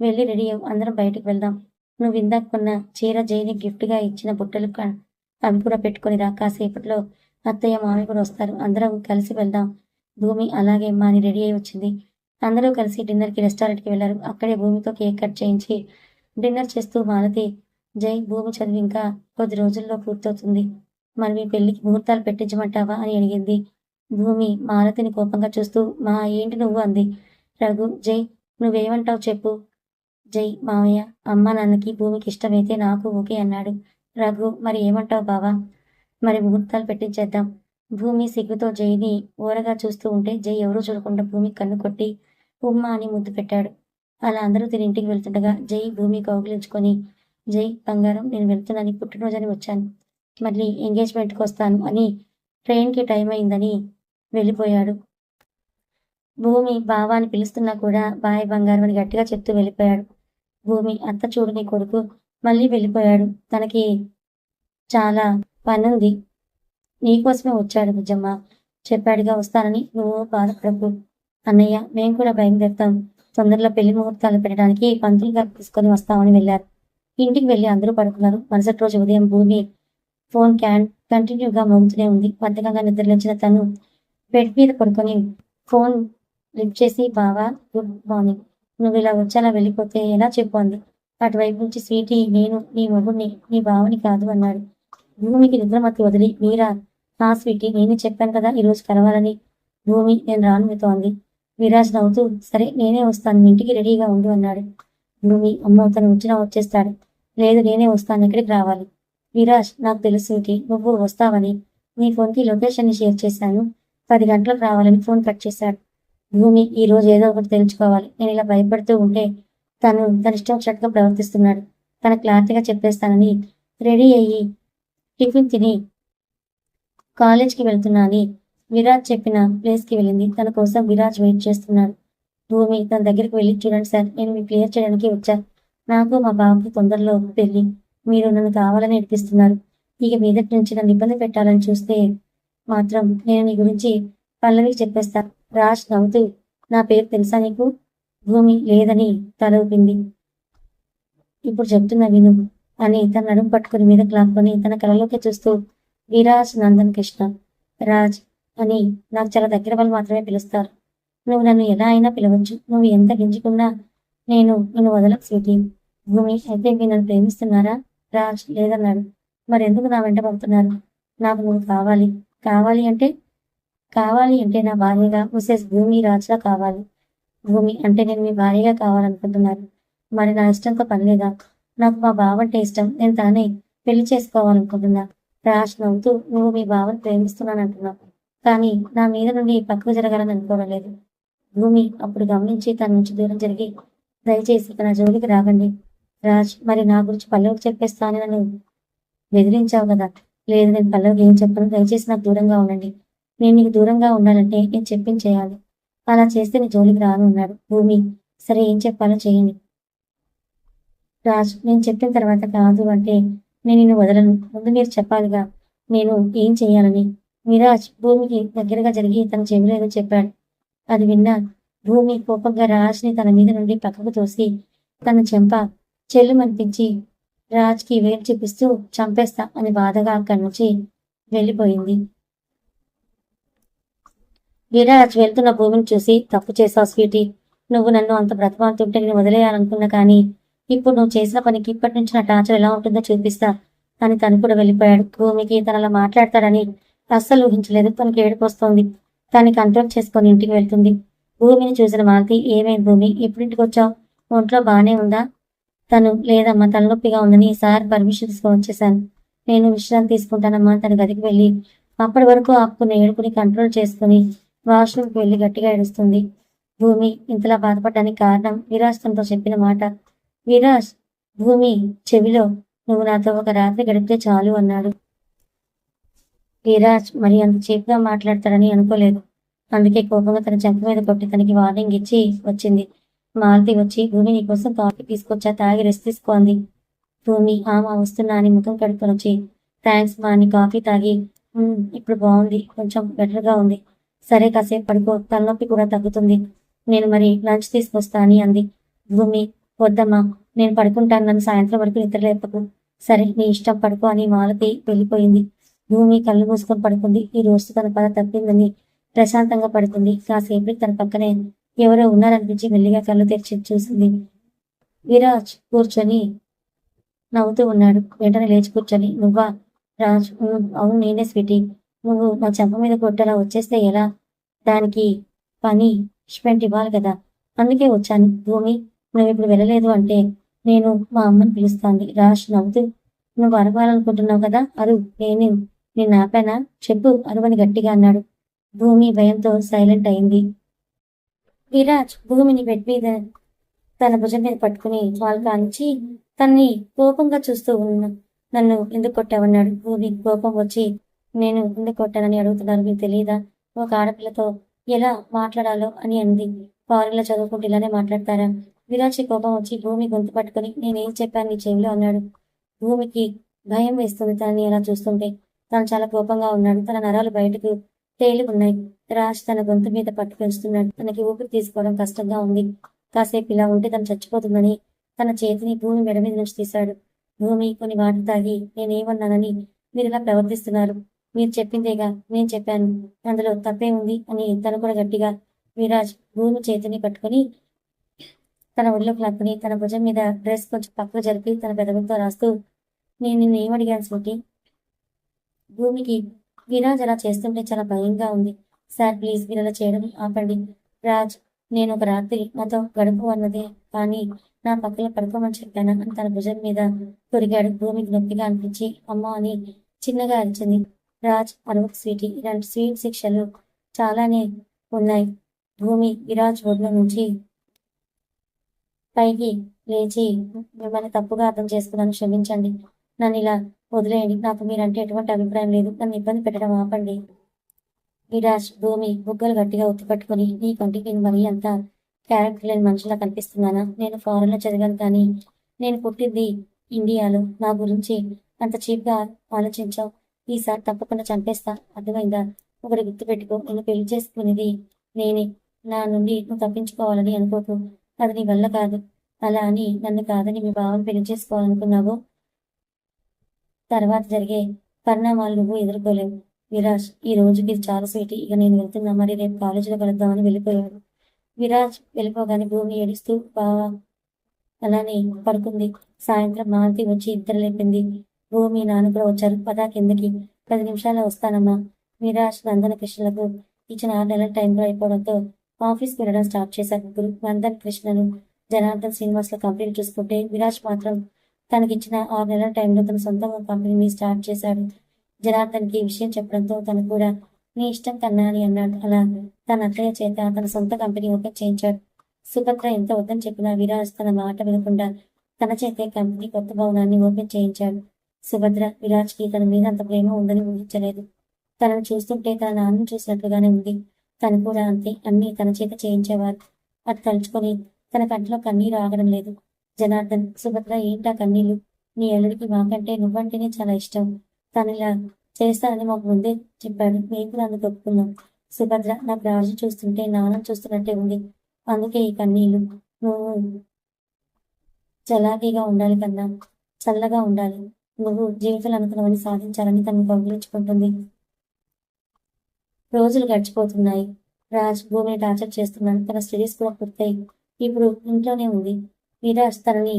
వెళ్ళి రెడీ అవ్వు, అందరం బయటికి వెళ్దాం. నువ్వు ఇందాక కొన్న చీర జైని గిఫ్ట్గా ఇచ్చిన బుట్టలు అవి కూడా పెట్టుకొని రా. కాసేపట్లో అత్తయ్య మామయ్య కూడా వస్తారు. అందరం కలిసి వెళ్దాం. భూమి అలాగే అమ్మా అని రెడీ అయి వచ్చింది. అందరూ కలిసి డిన్నర్కి రెస్టారెంట్కి వెళ్లారు. అక్కడే భూమితో కేక్ కట్ చేయించి డిన్నర్ చేస్తూ మాలతి, జై, భూమి చదువు ఇంకా కొద్ది రోజుల్లో పూర్తవుతుంది. మరి మీ పెళ్లికి ముహూర్తాలు పెట్టించమంటావా అని అడిగింది. భూమి మాలతిని కోపంగా చూస్తూ, మా ఏంటి నువ్వు అంది. రఘు, జై, నువ్వేమంటావు చెప్పు. జై, మామయ్య అమ్మ నాన్నకి భూమికి ఇష్టమైతే నాకు ఓకే అన్నాడు. రఘు, మరి ఏమంటావు బావా? మరి ముహూర్తాలు పెట్టించేద్దాం. భూమి సిగ్గుతో జైని ఊరగా చూస్తూ ఉంటే జై ఎవరూ చూడకుండా భూమి కన్ను కొట్టి ఉమ్మ అని ముద్దు పెట్టాడు. అలా అందరూ తిని ఇంటికి వెళ్తుండగా జై భూమి కౌగిలించుకొని, జై బంగారం, నేను వెళ్తున్నాను, పుట్టినరోజని వచ్చాను, మళ్ళీ ఎంగేజ్మెంట్కి వస్తాను అని ట్రైన్కి టైం అయిందని వెళ్ళిపోయాడు. భూమి బావాని పిలుస్తున్నా కూడా బాయ్ బంగారం అని గట్టిగా చెప్తూ వెళ్ళిపోయాడు. భూమి, అత్త చూడు నీ కొడుకు మళ్ళీ వెళ్ళిపోయాడు, తనకి చాలా పనుంది, నీకోసమే వచ్చాడు బుజ్జమ్మ, చెప్పాడుగా వస్తానని, నువ్వు బాధపడకు. అన్నయ్య, మేము కూడా బయలుదేరుతాం, తొందరలో పెళ్లి ముహూర్తాలు పెట్టడానికి పంతులు గారు తీసుకొని వస్తామని వెళ్ళారు. ఇంటికి వెళ్ళి అందరూ పడుకున్నారు. మరుసటి రోజు ఉదయం భూమి ఫోన్ కంటిన్యూగా మోగుతూనే ఉంది. బద్ధకంగా నిద్రలేచిన తను బెడ్ మీద పడుకొని ఫోన్ లిఫ్ట్ చేసి, బావా గుడ్ మార్నింగ్, నువ్వు ఇలా వచ్చేలా వెళ్ళిపోతే ఎలా చెప్పు అంది. అటువైపు నుంచి స్వీటీ, నేను నీ మొగుడిని, నీ బావని కాదు అన్నాడు. భూమికి నిద్రమత్తి వదిలి, మీరా? నా స్వీటీ, నేనే చెప్పాను కదా ఈరోజు కలవాలని. భూమి, నేను రాను మీతో అంది. విరాజ్ నవ్వుతూ, సరే నేనే వస్తాను, ఇంటికి రెడీగా ఉండు అన్నాడు. భూమి, అమ్మ తను వచ్చినా వచ్చేస్తాడు, లేదు నేనే వస్తాను, ఎక్కడికి రావాలి? విరాజ్, నాకు తెలుసు స్వీటీ, నువ్వు వస్తావని, నీ ఫోన్కి లొకేషన్ని షేర్ చేశాను, 10 గంటలకు రావాలని ఫోన్ కట్ చేశాడు. భూమి, ఈ రోజు ఏదో ఒకటి తెలుసుకోవాలి. నేను ఇలా భయపడుతూ ఉంటే తను తన ఇష్టం వచ్చినట్టుగా ప్రవర్తిస్తున్నాడు. తన క్లారిటీగా చెప్పేస్తానని రెడీ అయ్యి టిఫిన్ తిని కాలేజ్కి వెళ్తున్నా అని విరాజ్ చెప్పిన ప్లేస్కి వెళ్ళింది. తన కోసం విరాజ్ వెయిట్ చేస్తున్నాడు. భూమి తన దగ్గరికి వెళ్ళి, చూడండి సార్, నేను మీకు క్లియర్ చేయడానికి వచ్చా. నాకు మా బాబుకి తొందరలో పెళ్ళి, మీరు నన్ను కావాలని ఏడిపిస్తున్నారు. ఇక మీదటి నుంచి నన్ను ఇబ్బంది పెట్టాలని చూస్తే మాత్రం నేను నీ గురించి పల్లవికి చెప్పేస్తా. రాజ్ నవ్వుతూ, నా పేరు తెలుసా నీకు? భూమి లేదని తల ఊపింది. ఇప్పుడు చెప్తున్నా విను అని తన నడుము పట్టుకుని మీద లాక్కొని తన కళలోకి చూస్తూ, విరాజ్ నందన్ కృష్ణ, రాజ్ అని నాకు చాలా దగ్గర వాళ్ళు మాత్రమే పిలుస్తారు. నువ్వు నన్ను ఎలా అయినా పిలవచ్చు. నువ్వు ఎంత గింజుకున్నా నేను నిన్ను వదలకు స్వీటీ. భూమి, అయితే మీరు నన్ను ప్రేమిస్తున్నారా? రాజ్ లేదన్నాడు. మరెందుకు నా వెంట పడుతున్నారు? నాకు నువ్వు కావాలి. కావాలి అంటే నా భార్యగా మిసెస్ భూమి రాజ్లా కావాలి. భూమి, అంటే నేను మీ భార్యగా కావాలనుకుంటున్నారు. మరి నా ఇష్టంతో పని లేదా? నాకు మా బావ అంటే ఇష్టం, నేను తానే పెళ్లి చేసుకోవాలనుకుంటున్నా. రాజ్ నవ్వుతూ, నువ్వు మీ బావని ప్రేమిస్తున్నానంటున్నావు, కానీ నా మీద నుండి పక్కకు జరగాలని అనుకోవడం లేదు. భూమి అప్పుడు గమనించి తన నుంచి దూరం జరిగి, దయచేసి తన జోలికి రాకండి. రాజ్, మరి నా గురించి పల్లవికి చెప్పేస్తా అని నన్ను బెదిరించావు కదా. లేదు, నేను పల్లవికి ఏం చెప్పను, దయచేసి నాకు దూరంగా ఉండండి. నేను నీకు దూరంగా ఉండాలంటే నేను చెప్పింది చేయాలి, అలా చేస్తే నీ జోలికి రాను అన్నాడు. భూమి, సరే ఏం చెప్పాలో చేయండి. రాజ్, నేను చెప్పిన తర్వాత కాదు అంటే నేను నిన్ను వదలను, ముందు మీరు చెప్పాలిగా నేను ఏం చెయ్యాలని. విరాజ్ భూమికి దగ్గరగా జరిగి తన చెవిలో ఏదో చెప్పాడు. అది విన్నా భూమి కోపంగా రాజ్ని తన మీద నుండి పక్కకు తోసి తన చెంప చెల్లుమనిపించి రాజ్కి వేలు చూపిస్తూ చంపేస్తా అని బాధగా అక్కడి నుంచి వెళ్ళిపోయింది. విరాజ్ వెళ్తున్న భూమిని చూసి, తప్పు చేసావు స్వీటీ, నువ్వు నన్ను అంత బ్రతమాలుతుంటే నేను వదిలేయాలనుకున్నా, కానీ ఇప్పుడు నువ్వు చేసిన పనికి ఇప్పటి నుంచి నా టార్చర్ ఎలా ఉంటుందో చూపిస్తా అని తను కూడా వెళ్ళిపోయాడు. భూమికి తనలా మాట్లాడతాడని అస్సలు ఊహించలేదు. తనకి ఏడుపు వస్తోంది. తనని కంట్రోల్ చేసుకొని ఇంటికి వెళ్తుంది. భూమిని చూసిన మాలతి, ఏమైంది భూమి, ఎప్పుడింటికి వచ్చావు? ఒంట్లో బాగానే ఉందా? తను, లేదమ్మా, తలనొప్పిగా ఉందని సార్ పర్మిషన్ తీసుకొని వచ్చేసాను. నేను విశ్రాంతి తీసుకుంటానమ్మా. తన గదికి వెళ్ళి అప్పటి వరకు ఆపుకున్న ఏడుపుని కంట్రోల్ చేసుకుని వాష్రూమ్కి వెళ్ళి గట్టిగా ఏడుస్తుంది. భూమి ఇంతలా బాధపడడానికి కారణం విరాజ్ తనతో చెప్పిన మాట. విరాజ్ భూమి చెవిలో నువ్వు నాతో ఒక రాత్రి గడిపితే చాలు అన్నాడు. విరాజ్ మరి అంత చీప్గా మాట్లాడతాడని అనుకోలేదు. అందుకే కోపంగా తన చెంప మీద కొట్టి తనకి వార్నింగ్ ఇచ్చి వచ్చింది. మాలతి వచ్చి భూమి నీకోసం కాఫీ తీసుకొచ్చా, తాగి రెస్ట్ తీసుకో అంది. భూమి ఆమా వస్తున్నా అని ముఖం కడుక్కొని వచ్చి థ్యాంక్స్ మా అని కాఫీ తాగి ఇప్పుడు బాగుంది, కొంచెం బెటర్గా ఉంది. సరే కాసేపు పడుకో, తలనొప్పి కూడా తగ్గుతుంది. నేను మరి లంచ్ తీసుకొస్తా అని అంది. భూమి వద్దమ్మా, నేను పడుకుంటాను, నన్ను సాయంత్రం వరకు నిద్రలేపకు. సరే నీ ఇష్టం, పడుకో అని మాలతి వెళ్ళిపోయింది. భూమి కళ్ళు మూసుకొని పడుకుంది. ఈ రోజు తన పద తప్పిందని ప్రశాంతంగా పడుకుంది. కాసేపటికి తన పక్కనే ఎవరో ఉన్నారనిపించి మెల్లిగా కళ్ళు తెరిచి చూసింది. విరాజ్ కూర్చొని నవ్వుతూ ఉన్నాడు. వెంటనే లేచి కూర్చొని నువ్వా రాజ్? అవును నేనే స్వీటీ. నువ్వు నా చెంప మీద కొట్టలా వచ్చేస్తే ఎలా? దానికి పనిష్మెంట్ ఇవ్వాలి కదా, అందుకే వచ్చాను. భూమి నువ్వు ఇప్పుడు వెళ్ళలేదు అంటే నేను మా అమ్మని పిలుస్తాంది. రాజ్ నవ్వుతూ నువ్వు అరవాలనుకుంటున్నావు కదా, అరు. నేను నిన్ను ఆపానా? చెప్పు అరువని గట్టిగా అన్నాడు. భూమి భయంతో సైలెంట్ అయింది. విరాజ్ భూమిని బెడ్ మీద తన భుజం మీద పట్టుకుని వాళ్ళు కానిచ్చి తన్ని కోపంగా చూస్తూ ఉన్న నన్ను ఎందుకు కొట్టావన్నాడు. భూమి కోపం వచ్చి నేను ఎందుకు కొట్టానని అడుగుతున్నారు, మీకు తెలియదా? ఒక ఆడపిల్లతో ఎలా మాట్లాడాలో అని అంది. ఫారెన్లో చదువుకుంటూ ఇలానే మాట్లాడతారా? విరాజ్ కోపం వచ్చి భూమి గొంతు పట్టుకుని నేనేం చెప్పాను నీ చెవిలో అన్నాడు. భూమికి భయం వేస్తుంది తనని అలా చూస్తుంటే. తను చాలా కోపంగా ఉన్నాడు. తన నరాలు బయటకు తేలికున్నాయి. రాజ్ తన గొంతు మీద పట్టుకొస్తున్నాడు. తనకి ఊపిరి తీసుకోవడం కష్టంగా ఉంది. కాసేపు ఇలా ఉంటే తను చచ్చిపోతుందని తన చేతిని భూమి మెడ మీద నుంచి తీశాడు. భూమి కొన్ని వాటర్ తాగి నేనేమన్నానని మీరు ఇలా ప్రవర్తిస్తున్నారు? మీరు చెప్పిందేగా నేను చెప్పాను, అందులో తప్పే ఉంది అని తను కూడా గట్టిగా. విరాజ్ భూమి చేతిని పట్టుకుని తన ఒడిలోకి లాక్కుని తన భుజం మీద డ్రెస్ కొంచెం పక్కకు జరిపి తన పెదవులతో రాస్తూ నేను నిన్ను ఏమడిగాను స్మృతి? భూమికి విరాజ్ అలా చేస్తుంటే చాలా భయంగా ఉంది. సార్ ప్లీజ్ మీరు అలా చేయడం ఆపండి. రాజ్ నేను ఒక రాత్రి నాతో గడుపు అన్నదే, కానీ నా పక్కన పడుకోమని చెప్పాను అని తన భుజం మీద కొరిగాడు. భూమికి నొప్పిగా అనిపించి అమ్మ అని చిన్నగా అరిచింది. రాజ్ అరవకు స్వీటీ, ఇలాంటి స్వీట్ శిక్షలు చాలానే ఉన్నాయి. భూమి విరాజ్ ఒడిలో నుంచి పైకి లేచి మిమ్మల్ని తప్పుగా అర్థం చేసుకున్నాను, క్షమించండి, నన్ను ఇలా వదిలేయండి, నాకు మీరంటే ఎటువంటి అభిప్రాయం లేదు, నన్ను ఇబ్బంది పెట్టడం ఆపండి. విరాజ్ భూమి బుగ్గలు గట్టిగా ఉత్తిపట్టుకుని నీ కంటికి నేను మరీ అంత క్యారెక్టర్ లేని మనిషిలా కనిపిస్తున్నానా? నేను ఫారెన్లో చదివాను, కానీ నేను పుట్టింది ఇండియాలో. నా గురించి అంత చీప్గా ఆలోచించావు. ఈసారి తప్పకుండా చంపేస్తా, అర్థమైందా? ఒకటి గుర్తుపెట్టుకో, నేను పెళ్లి చేసుకునేది నేనే. నా నుండి నువ్వు తప్పించుకోవాలని అనుకోకు, అది నీ వల్ల కాదు. అలా అని నన్ను కాదని మీ బావని పెళ్లి చేసుకోవాలనుకున్నావు, తర్వాత జరిగే పరిణామాలు నువ్వు ఎదుర్కోలేవు. విరాజ్ ఈ రోజుకి ఇది చాలా స్వీటీ, ఇక నేను వెళ్తున్నా, మరి రేపు కాలేజీలో కలుద్దామని వెళ్ళిపోయాడు. విరాజ్ వెళ్ళిపోగానే భూమి ఏడుస్తూ బావా అలానే పడుకుంది. సాయంత్రం మాలతి వచ్చి ఇద్దరు లేపింది. భూమి నాన్న కూడా వచ్చారు. పదా కిందకి, 10 నిమిషాల్లో వస్తానమ్మా. విరాజ్ నందన కృష్ణలకు ఇచ్చిన 6 నెలల టైంలో అయిపోవడంతో ఆఫీస్కి వెళ్ళడం స్టార్ట్ చేశారు ముగ్గురు. నందన్ కృష్ణను జనార్దన్ శ్రీనివాస్లో కంపెనీ చూసుకుంటే విరాజ్ మాత్రం తనకిచ్చిన 6 నెలల టైంలో తన సొంత కంపెనీని స్టార్ట్ చేశాడు. జనార్దన్కి ఈ విషయం చెప్పడంతో తను కూడా నీ ఇష్టం కన్నా అని అన్నాడు. అలా తన అత్తయ్య చేత తన సొంత కంపెనీ ఓపెన్ చేయించాడు. సుభద్ర ఎంత వద్దని చెప్పినా విరాజ్ తన మాట వినకుండా తన చేతే కంపెనీ కొత్త భవనాన్ని ఓపెన్ చేయించాడు. సుభద్ర విరాజ్కి తన మీద అంత ప్రేమ ఉందని ఊహించలేదు. తనను చూస్తుంటే తన నాన్నను చూసినట్లుగానే ఉంది. తను కూడా అంతే, అన్నీ తన చేత చేయించేవారు. అది తలుచుకొని తన కంటిలో కన్నీరు ఆగడం లేదు. జనార్దన్ సుభద్ర ఏంటా కన్నీళ్లు? నీ అల్లుడికి మాకంటే నువ్వంటేనే చాలా ఇష్టం. తను ఇలా చేస్తానని మాకు ముందే చెప్పాడు, మేము కూడా అందుకు ఒప్పుకున్నాం. సుభద్ర నాకు రాజు చూస్తుంటే నాన్న చూస్తున్నట్టే ఉంది, అందుకే ఈ కన్నీళ్లు. నువ్వు చలాకీగా ఉండాలి కన్నా, చల్లగా ఉండాలి. నువ్వు జీవితంలో అనుకున్నవని సాధించాలని తనను కౌగిలించుకుంటుంది. రోజులు గడిచిపోతున్నాయి. రాజ్ భూమిని టార్చర్ చేస్తున్నాడు. తన స్టడీస్ కూడా పూర్తయి ఇప్పుడు ఇంట్లోనే ఉంది. విరాజ్ తనని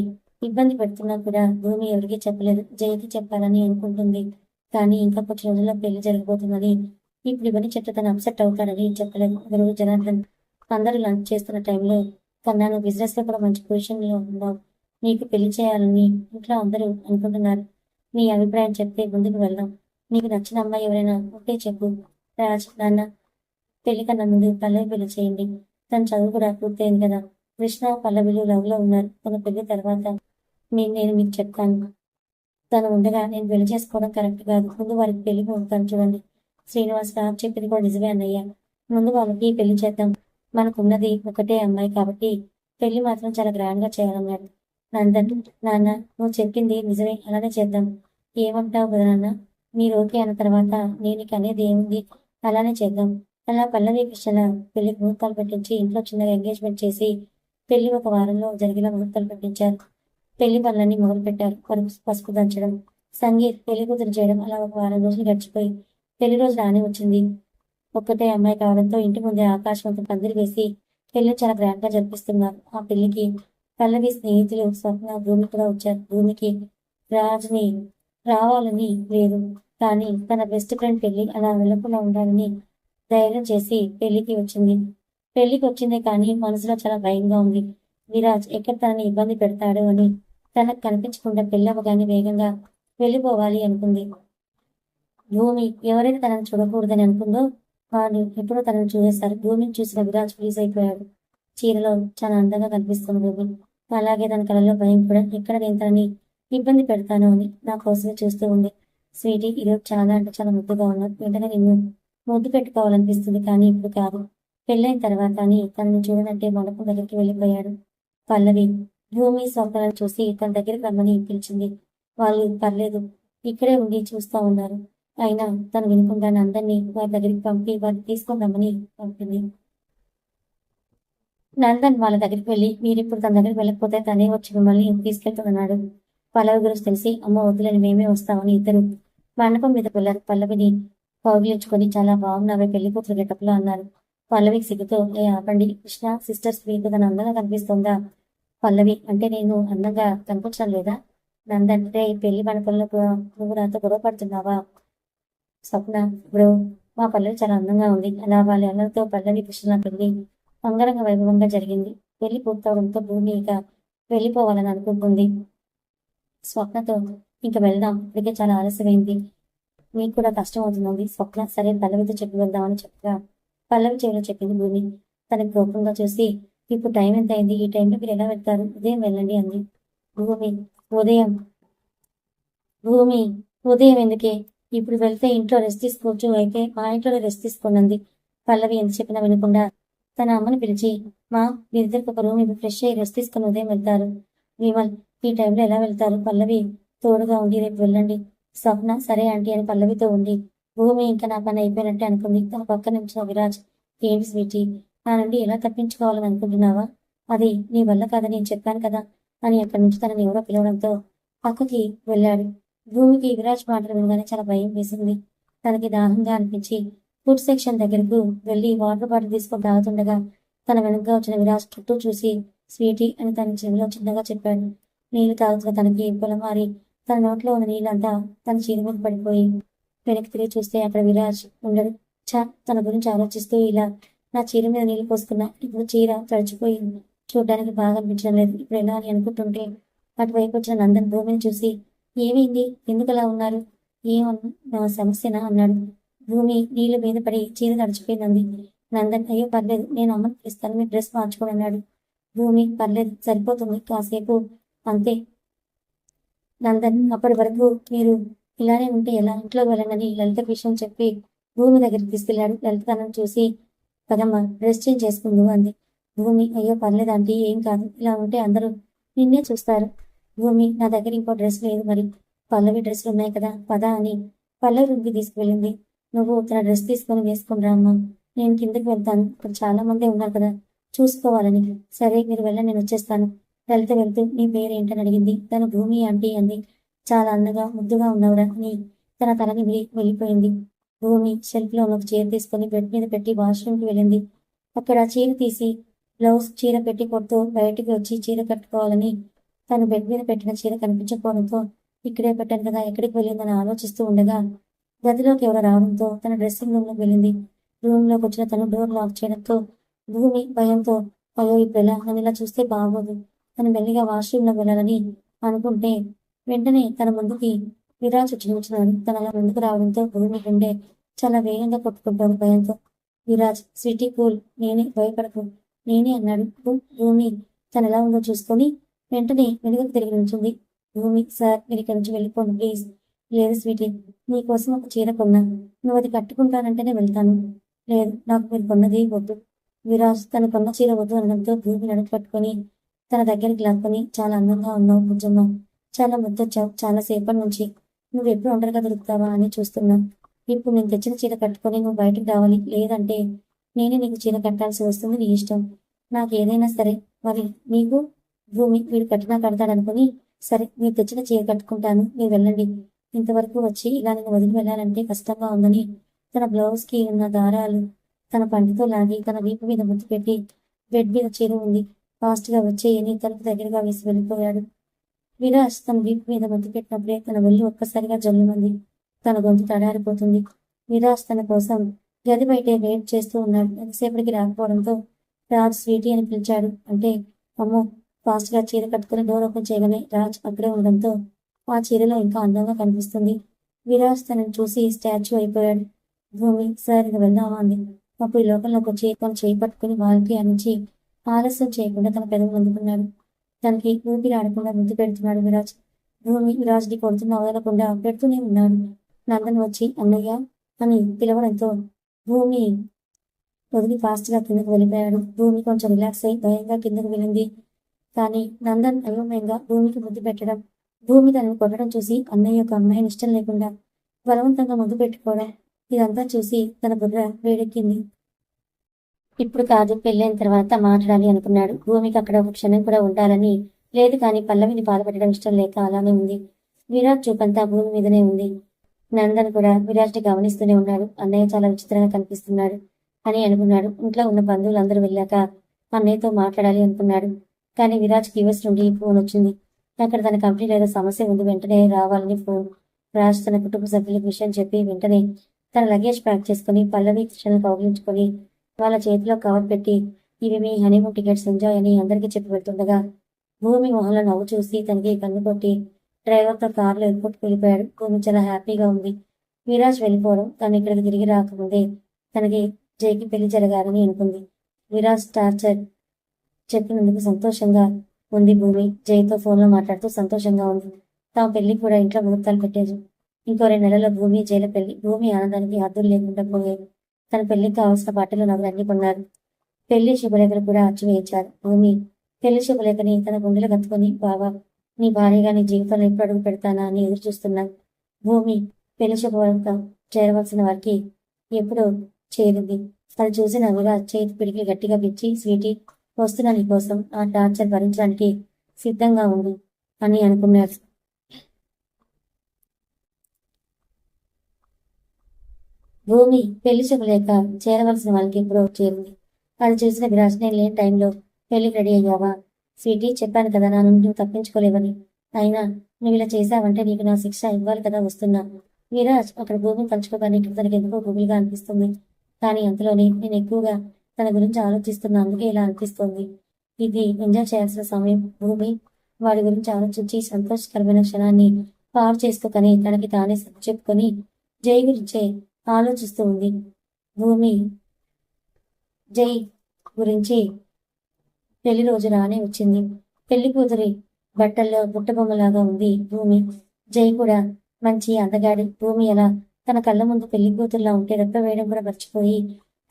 ఇబ్బంది పెడుతున్నా కూడా భూమి ఎవరికీ చెప్పలేదు. జయకి చెప్పాలని అనుకుంటుంది, కానీ ఇంకా కొన్ని రోజుల్లో పెళ్లి జరగబోతుందని, ఇప్పుడు ఇవన్నీ చెప్తే తను అప్సెట్ అవుతాడని చెప్పలేదు. ఒకరోజు జనార్దన్ అందరూ లంచ్ చేస్తున్న టైంలో కన్నా నువ్వు బిజినెస్లో కూడా మంచి పొజిషన్లో ఉన్నావు, నీకు పెళ్లి చేయాలని ఇంట్లో అందరూ అనుకుంటున్నారు, నీ అభిప్రాయం చెప్తే ముందుకు వెళ్దాం. నీకు నచ్చిన అమ్మాయి ఎవరైనా ఉంటే చెప్పు. రాజ్, నాన్న, పెళ్లి కన్నా ముందు పల్లవి పెళ్లి చేయండి. తన చదువు కూడా పూర్తయింది కదా. కృష్ణ, పల్లవిలు లవ్ లో ఉన్నారు. తన పెళ్లి తర్వాత నేను మీకు చెప్తాను. తను ఉండగా నేను పెళ్లి చేసుకోవడం కరెక్ట్ కాదు. ముందు వారికి పెళ్లి ముహూర్తాలు చూడండి. శ్రీనివాసరావు చెప్పింది కూడా నిజమే అన్నయ్య. ముందు వాళ్ళకి పెళ్లి చేద్దాం. మనకున్నది ఒకటే అమ్మాయి కాబట్టి పెళ్లి మాత్రం చాలా గ్రాండ్ గా చేయాలన్నాడు నందన్. నాన్న, నువ్వు చెప్పింది నిజమే, అలానే చేద్దాం. ఏమంటావు కదా నాన్న? మీరు ఓకే అన్న తర్వాత నేను ఇక అనేది ఏముంది, అలానే చేద్దాం. అలా పల్లవి కృష్ణ పెళ్లికి ముహూర్తాలు పెట్టించి ఇంట్లో చిన్నగా ఎంగేజ్మెంట్ చేసి పెళ్లి ఒక వారంలో జరిగేలా ముహూర్తాలు పెట్టించారు. పెళ్లి పనులన్నీ మొదలు పెట్టారు. పసుపు దంచడం, సంగీత్ పెళ్లి కూతురు చేయడం, అలా ఒక వారం రోజులు గడిచిపోయి పెళ్లి రోజు రాని వచ్చింది. ఒక్కటే అమ్మాయి కావడంతో ఇంటి ముందే ఆకాశవంతం పందిరి వేసి పెళ్లి చాలా గ్రాండ్ గా జరిపిస్తున్నారు. ఆ పెళ్లికి పల్లవి స్నేహితులు స్వప్న, భూమి కూడా వచ్చారు. భూమికి రాజుని రావాలని లేదు, కానీ తన బెస్ట్ ఫ్రెండ్ పెళ్లి అలా వెళ్లకుండా ఉండాలని ధైర్యం చేసి పెళ్లికి వచ్చింది. పెళ్లికి వచ్చిందే కానీ మనసులో చాలా భయంగా ఉంది. విరాజ్ ఎక్కడ తనని ఇబ్బంది పెడతాడు అని తనకు కనిపించకుండా పెళ్లి అవ్వగానే వేగంగా వెళ్ళిపోవాలి అనుకుంది. భూమి ఎవరైతే తనను చూడకూడదని అనుకుందో వాళ్ళు ఎప్పుడో తనను చూసేశారు. భూమిని చూసిన విరాజ్ ఫ్రీజ్ అయిపోయాడు. చీరలో చాలా అందంగా కనిపిస్తుంది భూమి. అలాగే తన కళలో భయం కూడా, ఎక్కడ నేను తనని ఇబ్బంది పెడతాను అని నా కోసమే చూస్తూ ఉంది. స్వీటీ, ఈరోజు చాలా అంటే చాలా ముద్దుగా ఉన్నావు. వెంటనే నిన్ను ముద్దు పెట్టుకోవాలనిపిస్తుంది, కానీ ఇప్పుడు కాదు, పెళ్ళైన తర్వాత అని తనని చూడనంటే మండపం దగ్గరికి వెళ్ళిపోయాడు. పల్లవి భూమి స్వప్నాలను చూసి తన దగ్గరికి రమ్మని పిలిచింది. వాళ్ళు పర్లేదు, ఇక్కడే ఉండి చూస్తూ ఉన్నారు. అయినా తను వినకుండా నందన్ని వారి దగ్గరికి పంపి వారిని తీసుకొని రమ్మని పంపింది. నందన్ వాళ్ళ దగ్గరికి వెళ్ళి, మీరిప్పుడు తన దగ్గరికి వెళ్ళకపోతే తనే వచ్చి మిమ్మల్ని తీసుకెళ్తున్నాడు. పల్లవి గురించి తెలిసి, అమ్మ వద్దులని మేమే వస్తామని ఇద్దరు మండపం మీద వెళ్ళారు. పల్లవిని కౌగిలించుకొని చాలా బాగున్నావే పెళ్లి కూతురు గెటప్లో అన్నారు. పల్లవికి సిగ్గుతో, ఆపండి, కృష్ణ సిస్టర్స్ మీకు తన అందంగా కనిపిస్తుందా? పల్లవి, అంటే నేను అందంగా కనిపించడం లేదా? నందన్, రే పెళ్లి మండపంలో నువ్వు నాతో గొడవ పడుతున్నావా? స్వప్న, బ్రో, మా పల్లవి చాలా అందంగా ఉంది. అలా వాళ్ళ అందరితో పల్లవి కృష్ణ పెళ్లి అంగరంగ వైభవంగా జరిగింది. పెళ్లి పూర్తవడంతో భూమి ఇక వెళ్ళిపోవాలని అనుకుంటుంది. స్వప్నతో, ఇంక వెళ్దాం, ఇప్పటికే చాలా ఆలస్యమైంది, మీకు కూడా కష్టం అవుతుంది. స్వప్న, సరే పల్లవితో చెప్పి వెళ్దామని చెప్పగా పల్లవి చెవిలో చెప్పింది భూమి. తనకి కోపంగా చూసి, ఇప్పుడు టైం ఎంత అయింది, ఈ టైంలో మీరు ఎలా వెళ్తారు? ఉదయం వెళ్ళండి అంది. భూమి, ఉదయం భూమి ఉదయం ఎందుకే? ఇప్పుడు వెళ్తే ఇంట్లో రెస్ట్ తీసుకోవచ్చు, అయితే మా ఇంట్లోనే రెస్ట్ తీసుకోనంది. పల్లవి ఎంత చెప్పినా వినకుండా తన అమ్మని పిలిచి, మా మీరిద్దరికి ఒక రూమ్ ఇప్పుడు ఫ్రెష్ అయ్యి రెస్ట్ తీసుకుని ఉదయం వెళ్తారు. విమల్, ఈ టైంలో ఎలా వెళ్తారు? పల్లవి తోడుగా ఉండి రేపు వెళ్ళండి. స్వప్న, సరే ఆంటీ అని పల్లవితో ఉంది. భూమి ఇంకా నా పని అయిపోయినట్టే అనుకుంది. తన పక్క నుంచి విరాజ్, ఏంటి స్వీటీ, నా నుండి ఎలా తప్పించుకోవాలని అనుకుంటున్నావా? అది నీ వల్ల కాదని నేను చెప్పాను కదా అని అక్కడి నుంచి తనని ఎవరో పిలవడంతో పక్కకి వెళ్ళాడు. భూమికి విరాజ్ మాటలు వినగానే చాలా భయం వేసింది. తనకి దాహంగా అనిపించి ఫుడ్ సెక్షన్ దగ్గరకు వెళ్ళి వాటర్ బాటిల్ తీసుకొని తాగుతుండగా తన వెనుకగా వచ్చిన విరాజ్ చుట్టూ చూసి, స్వీటీ అని తన చెవిలో చిన్నగా చెప్పాడు. నీళ్లు తాగుతున్న తనకి పొలమారి తన నోట్లో ఉన్న నీళ్ళంతా తన చీర మీద పడిపోయి వెనక్కి తిరిగి చూస్తే అక్కడ విరాజ్ ఉండడు. తన గురించి ఆలోచిస్తూ, ఇలా నా చీర మీద నీళ్లు పోసుకున్నా, ఇప్పుడు చీర తడిచిపోయి చూడడానికి బాగా అనిపించడం లేదు, ఇప్పుడు ఎలా అని అనుకుంటుంటే అటువైపు వచ్చిన నందన్ భూమిని చూసి, ఏమైంది, ఎందుకు అలా ఉన్నారు, ఏమన్నా సమస్యనా అన్నాడు. భూమి నీళ్ల మీద పడి చీర తడిచిపోయింది. నందన్, అయ్యో పర్లేదు, నేను అమ్మని పిలుస్తాను, మీరు డ్రెస్ మార్చుకోండి అన్నాడు. భూమి, పర్లేదు, సరిపోతుంది, కాసేపు అంతే. నందన్, అప్పటి వరకు మీరు ఇలానే ఉంటే ఎలా, ఇంట్లోకి వెళ్ళనని లలిత విషయం చెప్పి భూమి దగ్గరికి తీసుకెళ్లాడు. లలిత తనను చూసి, పదమ్మ డ్రెస్ చేంజ్ చేసుకుందు అంది. భూమి, అయ్యో పర్లేదు ఆంటీ, ఏం కాదు, ఇలా ఉంటే అందరూ నిన్నే చూస్తారు. భూమి, నా దగ్గర ఇంకో డ్రెస్ లేదు, మరి పల్లవి డ్రెస్సులు ఉన్నాయి కదా, పద అని పల్లవి రూమ్కి తీసుకువెళ్ళింది. నువ్వు తన డ్రెస్ తీసుకొని వేసుకుని అమ్మా, నేను కిందకి వెళ్తాను, ఇక్కడ చాలా మంది ఉన్నారు కదా చూసుకోవాలని. సరే మీరు వెళ్ళని, నేను వచ్చేస్తాను. లలిత వెళ్తూ, నీ పేరేంటని అడిగింది. తను భూమి ఆంటీ అంది. చాలా అందంగా ముద్దుగా ఉన్నవరా అని తన తలని వెళ్ళిపోయింది. భూమి షెల్ఫ్లో ఒక చీర తీసుకొని బెడ్ మీద పెట్టి వాష్రూమ్కి వెళ్ళింది. అక్కడ చీర తీసి బ్లౌజ్ చీర పెట్టి కొడుతూ బయటికి వచ్చి చీర కట్టుకోవాలని తను బెడ్ మీద పెట్టిన చీర కనిపించకపోవడంతో, ఇక్కడే పెట్టాను కదా, ఎక్కడికి వెళ్ళిందని ఆలోచిస్తూ ఉండగా గదిలోకి ఎవరో రావడంతో తన డ్రెస్సింగ్ రూమ్లోకి వెళ్ళింది. రూమ్లోకి వచ్చిన తను డోర్ లాక్ చేయడంతో భూమి భయంతో, అయ్యో ఇప్పుడు ఎలా, నన్ను ఇలా చూస్తే బాగోదు, తను మెల్లిగా వాష్రూమ్లోకి వెళ్ళాలని అనుకుంటే వెంటనే తన ముందుకి విరాజ్ చూస్తున్నాడు. తన అలా ముందుకు రావడంతో భూమి గుండె చాలా వేగంగా కొట్టుకుంటోంది భయంతో. విరాజ్, స్వీటీ కూల్, నేనే, భయపడకు, నేనే అన్నాడు. భూమి తను ఎలా ఉందో చూసుకొని వెంటనే వెనుకకు తిరిగి నుంచుంది. భూమి, సార్ మీరు ఇక్కడి నుంచి వెళ్ళిపోండి ప్లీజ్. లేదు స్వీటీ, నీకోసం ఒక చీర కొన్నా, నువ్వు అది కట్టుకుంటానంటేనే వెళ్తాను. లేదు, నాకు మీరు కొన్నది వద్దు. విరాజ్ తను కొన్న చీర వద్దు అనడంతో భూమి నడుపు పట్టుకొని తన దగ్గరికి లాక్కొని, చాలా అందంగా ఉన్నావు బుజ్జమ్మ, చాలా ముద్దొచ్చావు, చాలా సేపటి నుంచి నువ్వు ఎప్పుడు ఒంటరిగా దొరుకుతావా అని చూస్తున్నా. ఇప్పుడు నేను తెచ్చిన చీర కట్టుకొని నువ్వు బయటికి రావాలి, లేదంటే నేనే నీకు చీర కట్టాల్సి వస్తుంది, నీ ఇష్టం. నాకు ఏదైనా సరే. మరి నీకు? భూమి వీడు కట్టినా కడతాడనుకుని, సరే మీరు తెచ్చిన చీర కట్టుకుంటాను, మీరు వెళ్ళండి. ఇంతవరకు వచ్చి ఇలా నేను వదిలి వెళ్ళాలంటే కష్టంగా ఉందని తన బ్లౌజ్కి ఉన్న దారాలు తన పంటితో లాగి తన వీపు మీద ముద్దు పెట్టి, బెడ్ మీద చీర ఉంది, ఫాస్ట్గా వచ్చేయని తలుపు దగ్గరగా వేసి వెళ్ళిపోయాడు. విరాజ్ తన వీపు మీద ముద్దు పెట్టినప్పుడే తన ఒళ్ళు ఒక్కసారిగా జల్లుమంది. తన గొంతు తడారిపోతుంది. విరాజ్ తన కోసం గది బయటే వెయిట్ చేస్తూ ఉన్నాడు. ఎంతసేపటికి రాకపోవడంతో రాజ్ స్వీటీ అని పిలిచాడు. అంటే అమ్మో, ఫాస్ట్గా చీర కట్టుకుని డోర్ ఓపెన్ చేయగానే రాజ్ అక్కడే ఉండడంతో ఆ చీరలో ఇంకా అందంగా కనిపిస్తుంది. విరాజ్ తనని చూసి స్టాచ్యూ అయిపోయాడు. భూమి, సార్ ఇక వెళ్దామా అంది. అప్పుడు ఈ లోకంలోకి వచ్చి తన చేయి పట్టుకుని వాళ్ళకి నుంచి ఆలస్యం చేయకుండా తన పెదవులు అందుకున్నాడు. తనకి ఊపిరి ఆడకుండా ముద్దు పెడుతున్నాడు విరాజ్. భూమి విరాజ్ని కొడుతున్న వదలకుండా పెడుతూనే ఉన్నాడు. నందన్ వచ్చి అన్నయ్య అని పిలవడంతో భూమి వదిలి ఫాస్ట్గా కిందకు వెళ్ళిపోయాడు. భూమి కొంచెం రిలాక్స్ అయి భయంగా కిందకు వెళ్ళింది. కానీ నందన్ అయోమయంగా భూమికి ముద్దు పెట్టడం, భూమి తనని కొట్టడం చూసి అన్నయ్య యొక్క అమ్మాయిని ఇష్టం లేకుండా బలవంతంగా ముద్దు పెట్టుకోవడం, ఇదంతా చూసి తన బుర్ర వేడెక్కింది. ఇప్పుడు కాదు, పెళ్ళైన తర్వాత మాట్లాడాలి అనుకున్నాడు. భూమికి అక్కడ ఒక క్షణం కూడా ఉండాలని లేదు, కానీ పల్లవిని బాధపెట్టడం ఇష్టం లేక అలానే ఉంది. విరాట్ చూపంతా భూమి మీదనే ఉంది. నందన్ కూడా విరాట్ని గమనిస్తూనే ఉన్నాడు. అన్నయ్య చాలా విచిత్రంగా కనిపిస్తున్నాడు అని అనుకున్నాడు. ఇంట్లో ఉన్న బంధువులందరూ వెళ్ళాక అన్నయ్యతో మాట్లాడాలి అనుకున్నాడు. కానీ విరాజ్కి యూఎస్ నుండి ఫోన్ వచ్చింది. అక్కడ తన కంపెనీలో ఏదో సమస్య ఉంది, వెంటనే రావాలని ఫోన్. రాజ్ తన కుటుంబ సభ్యులకు విషయం చెప్పి వెంటనే తన లగేజ్ ప్యాక్ చేసుకుని పల్లవి కృష్ణను కౌగిలించుకొని వాళ్ళ చేతిలో కవర్ పెట్టి, ఇవి మీ హనీమూన్ టికెట్స్, ఎంజాయ్ అని అందరికీ చెప్పి పెడుతుండగా భూమి మొహంలో నవ్వు చూసి తనకి కన్ను కొట్టి డ్రైవర్తో కారులో ఎయిర్పోర్ట్కి వెళ్ళిపోయాడు. భూమి చాలా హ్యాపీగా ఉంది. విరాజ్ వెళ్ళిపోవడం, తను ఇక్కడికి తిరిగి రాకముందే తనకి జైకి పెళ్లి జరగాలని అనుకుంది. విరాజ్ టార్చర్ చెప్పినందుకు సంతోషంగా ఉంది. భూమి జైతో ఫోన్లో మాట్లాడుతూ సంతోషంగా ఉంది. తాము పెళ్లికి కూడా ఇంట్లో ముహూర్తాలు పెట్టేది. ఇంకో 2 నెలల్లో భూమి జైల పెళ్లి. భూమి ఆనందానికి హద్దులు లేకుండా పోయేది. తన పెళ్లికి కావాల్సిన బట్టలు నగలు అన్ని కొన్నారు. పెళ్లి శుభలేఖలు కూడా అచ్చు వేయించారు. భూమి పెళ్లి శుభలేఖని తన గుండెలో కత్తుకొని, బావా నీ భార్యగా నీ జీవితంలో ఎప్పుడు అడుగు పెడతానా అని ఎదురు చూస్తున్నాను. భూమి పెళ్లి శుభలేఖ చేరవలసిన వారికి ఎప్పుడో చేరింది. అది చూసిన విరాజ్ చేతి పిడికి గట్టిగా పిచ్చి, స్వీటీ వస్తున్నా నీ కోసం, ఆ టార్చర్ భరించడానికి సిద్ధంగా ఉంది అని అనుకున్నాడు. భూమి పెళ్లి శుభలేఖ చేరవలసిన వాళ్ళకి ఎప్పుడో చేరింది. అది చూసిన విరాజ్, నేను లేని టైంలో పెళ్లికి రెడీ అయ్యావా? స్వీటీ, చెప్పాను కదా నా నుండి నువ్వు తప్పించుకోలేవని. అయినా నువ్వు ఇలా చేశావంటే నీకు నా శిక్ష ఇవ్వాలి కదా. వస్తున్నా. విరాజ్ అక్కడ భూమిని తలుచుకోగానే తనకి ఎందుకో భూమిగా అనిపిస్తుంది. కానీ అంతలోనే నేను ఎక్కువగా తన గురించి ఆలోచిస్తున్నా, అందుకే ఇలా అనిపిస్తోంది. ఇది ఎంజాయ్ చేయాల్సిన సమయం. భూమి వాడి గురించి ఆలోచించి సంతోషకరమైన క్షణాన్ని పాడు చేసుకోకని తనకి తానే చెప్పుకొని జై గురించే ఆలోచిస్తూ ఉంది. భూమి జై గురించి పెళ్లి రోజు రానే వచ్చింది. పెళ్లి కూతురి బట్టల్లో బుట్టబొమ్మలాగా ఉంది భూమి. జై కూడా మంచి అందగాడి. భూమి ఎలా తన కళ్ళ ముందు పెళ్లి కూతురులా ఉంటే రెప్ప వేయడం కూడా మర్చిపోయి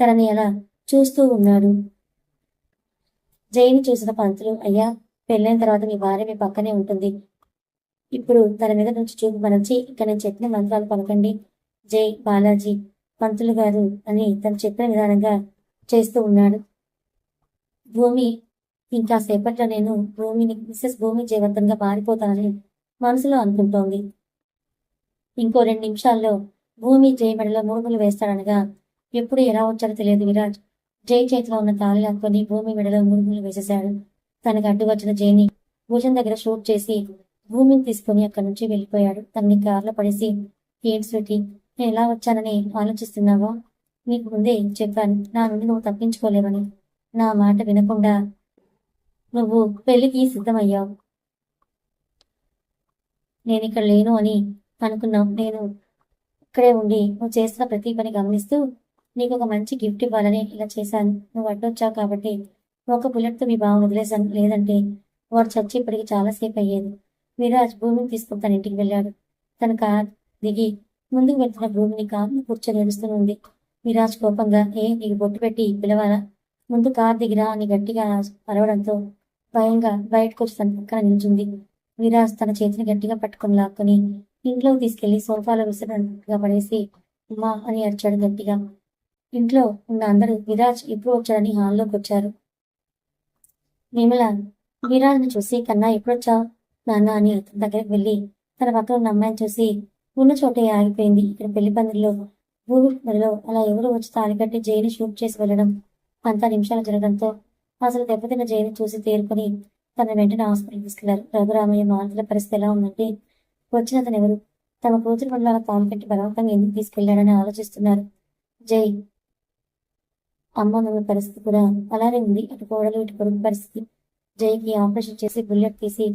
తనని అలా చూస్తూ ఉన్నాడు. జైని చూసిన పంతులు, అయ్యా పెళ్ళైన తర్వాత మీ భార్య మీ పక్కనే ఉంటుంది. ఇప్పుడు తన మీద నుంచి చూపు మరచి ఇక నేను చెప్పిన మంత్రాలు పలకండి. జై బాలాజీ పంతులు గారు అని తను చెప్పిన విధానంగా చేస్తూ ఉన్నాడు. భూమి ఇంకా సేపట్లో నేను భూమిని మిస్సెస్ భూమి జయవంతంగా మారిపోతానని మనసులో అనుకుంటోంది. ఇంకో 2 నిమిషాల్లో భూమి జై మెడలో మూడుములు వేస్తాడనగా ఎప్పుడు ఎలా వచ్చారో తెలియదు. విరాజ్ జై చేతిలో ఉన్న తాళి లాక్కొని భూమి మెడలో మూడుములు వేసేశాడు. తనకు అడ్డు వచ్చిన జైని భూషణ్ దగ్గర షూట్ చేసి భూమిని తీసుకుని అక్కడి నుంచి వెళ్ళిపోయాడు. తనని కారులో పడేసి, ఏంటి స్వీటీ, నేను ఎలా వచ్చానని ఆలోచిస్తున్నావా? నీకు ముందే చెప్పాను, నా నుండి నువ్వు తప్పించుకోలేవని. నా మాట వినకుండా నువ్వు పెళ్లికి సిద్ధమయ్యావు. నేను ఇక్కడ లేను అని అనుకున్నావు. నేను ఇక్కడే ఉండి నువ్వు చేస్తున్న ప్రతి పని గమనిస్తూ నీకు ఒక మంచి గిఫ్ట్ ఇవ్వాలని ఇలా చేశాను. నువ్వు అడ్డొచ్చావు కాబట్టి ఒక బుల్లెట్తో మీ బావ వదిలేశాను. లేదంటే వాడు చచ్చి ఇప్పటికి చాలాసేపు అయ్యేది. విరాజ్ భూమిని తీసుకుని తన ఇంటికి వెళ్ళాడు. తన కార్ దిగి ముందుకు వెళ్తున్న భూమిని కారును కూర్చొని ఏడుస్తూనే ఉంది. విరాజ్ కోపంగా నీకు బొట్టు పెట్టి పిలవాలా, ముందు కార్ దిగిరా అని గట్టిగా అరవడంతో భయంగా బయటకు వచ్చి తన పక్కన నిల్చుంది. విరాజ్ తన చేతిని గట్టిగా పట్టుకొని లాక్కొని ఇంట్లోకి తీసుకెళ్లి సోఫాలో విసిరిగా పడేసి అమ్మా అని అరిచాడు గట్టిగా. ఇంట్లో ఉన్న అందరూ విరాజ్ ఎప్పుడు వచ్చాడని హాల్లోకి వచ్చారు. విమల విరాజ్ని చూసి కన్నా ఎప్పుడొచ్చావు నాన్న అని అతని దగ్గరికి వెళ్ళి తన పక్కన ఉన్న అమ్మాయిని చూసి ఉన్న చోటే ఆగిపోయింది. ఇక్కడ పెళ్లి పందిరిలో భూమి మరిలో అలా ఎవరో వచ్చి తాళి కట్టి జైని షూట్ చేసి వెళ్ళడం అంతా నిమిషాలు జరగడంతో అసలు దెబ్బతిన్న జైని చూసి తేరుకొని తన వెంటనే హాస్పిటల్ తీసుకెళ్లారు. రఘురామయ్య మాలతుల పరిస్థితి ఎలా ఉందంటే వచ్చిన అతను ఎవరు, తమ కూతురు పనులు అలా తాము పెట్టి బలవంతంగా ఎందుకు తీసుకెళ్లాడని ఆలోచిస్తున్నారు. జై అమ్మ నువ్వు పరిస్థితి కూడా అలానే ఉంది. అటు కోడలు ఇటు కొడుకు పరిస్థితి. జైకి ఆపరేషన్ చేసి బుల్లెట్ తీసి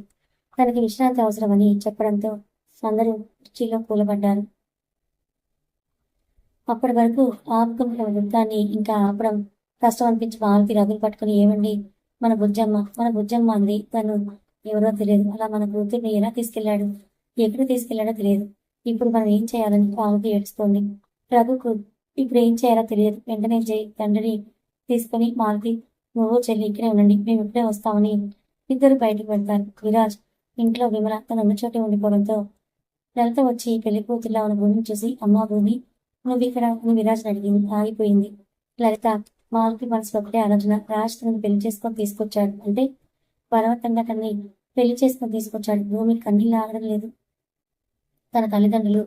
తనకి విశ్రాంతి అవసరమని చెప్పడంతో అందరూ కుర్చీలో కూలబడ్డారు. అప్పటి వరకు ఆపుకున్న యుద్ధాన్ని ఇంకా ఆపడం కష్టం అనిపించి మాలతి రగులు పట్టుకుని ఏమండి మన బుజ్జమ్మ అంది. తను ఎవరో తెలియదు. అలా మన కూతుర్ని ఎలా తీసుకెళ్లాడు, ఎక్కడ తీసుకెళ్లాడో తెలియదు. ఇప్పుడు మనం ఏం చేయాలని మాలతి ఏడుస్తోంది. రఘుకు ఇప్పుడు ఏం చేయాలో తెలియదు. వెంటనే జై తండ్రిని తీసుకుని మాలతి నువ్వు చెల్లి ఇక్కడే ఉండండి, మేము ఇప్పుడే వస్తామని ఇద్దరు బయటకు వెళ్తారు. విరాజ్ ఇంట్లో విమల తన ఉన్న చోటే ఉండిపోవడంతో లలిత వచ్చి పెళ్లి కూతుర్లా ఉన్న భూమిని చూసి అమ్మా భూమి నువ్వు ఇక్కడ అని విరాజ్ అడిగింది. ఆగిపోయింది. లలిత మాలతి మనసు ఒకటే ఆలోచన. రాజ్ తనని పెళ్లి చేసుకొని తీసుకొచ్చాడు అంటే బలవంతంగా తనని పెళ్లి చేసుకొని తీసుకొచ్చాడు. భూమి కన్నీళ్ళు ఆగడం లేదు. తన తల్లిదండ్రులు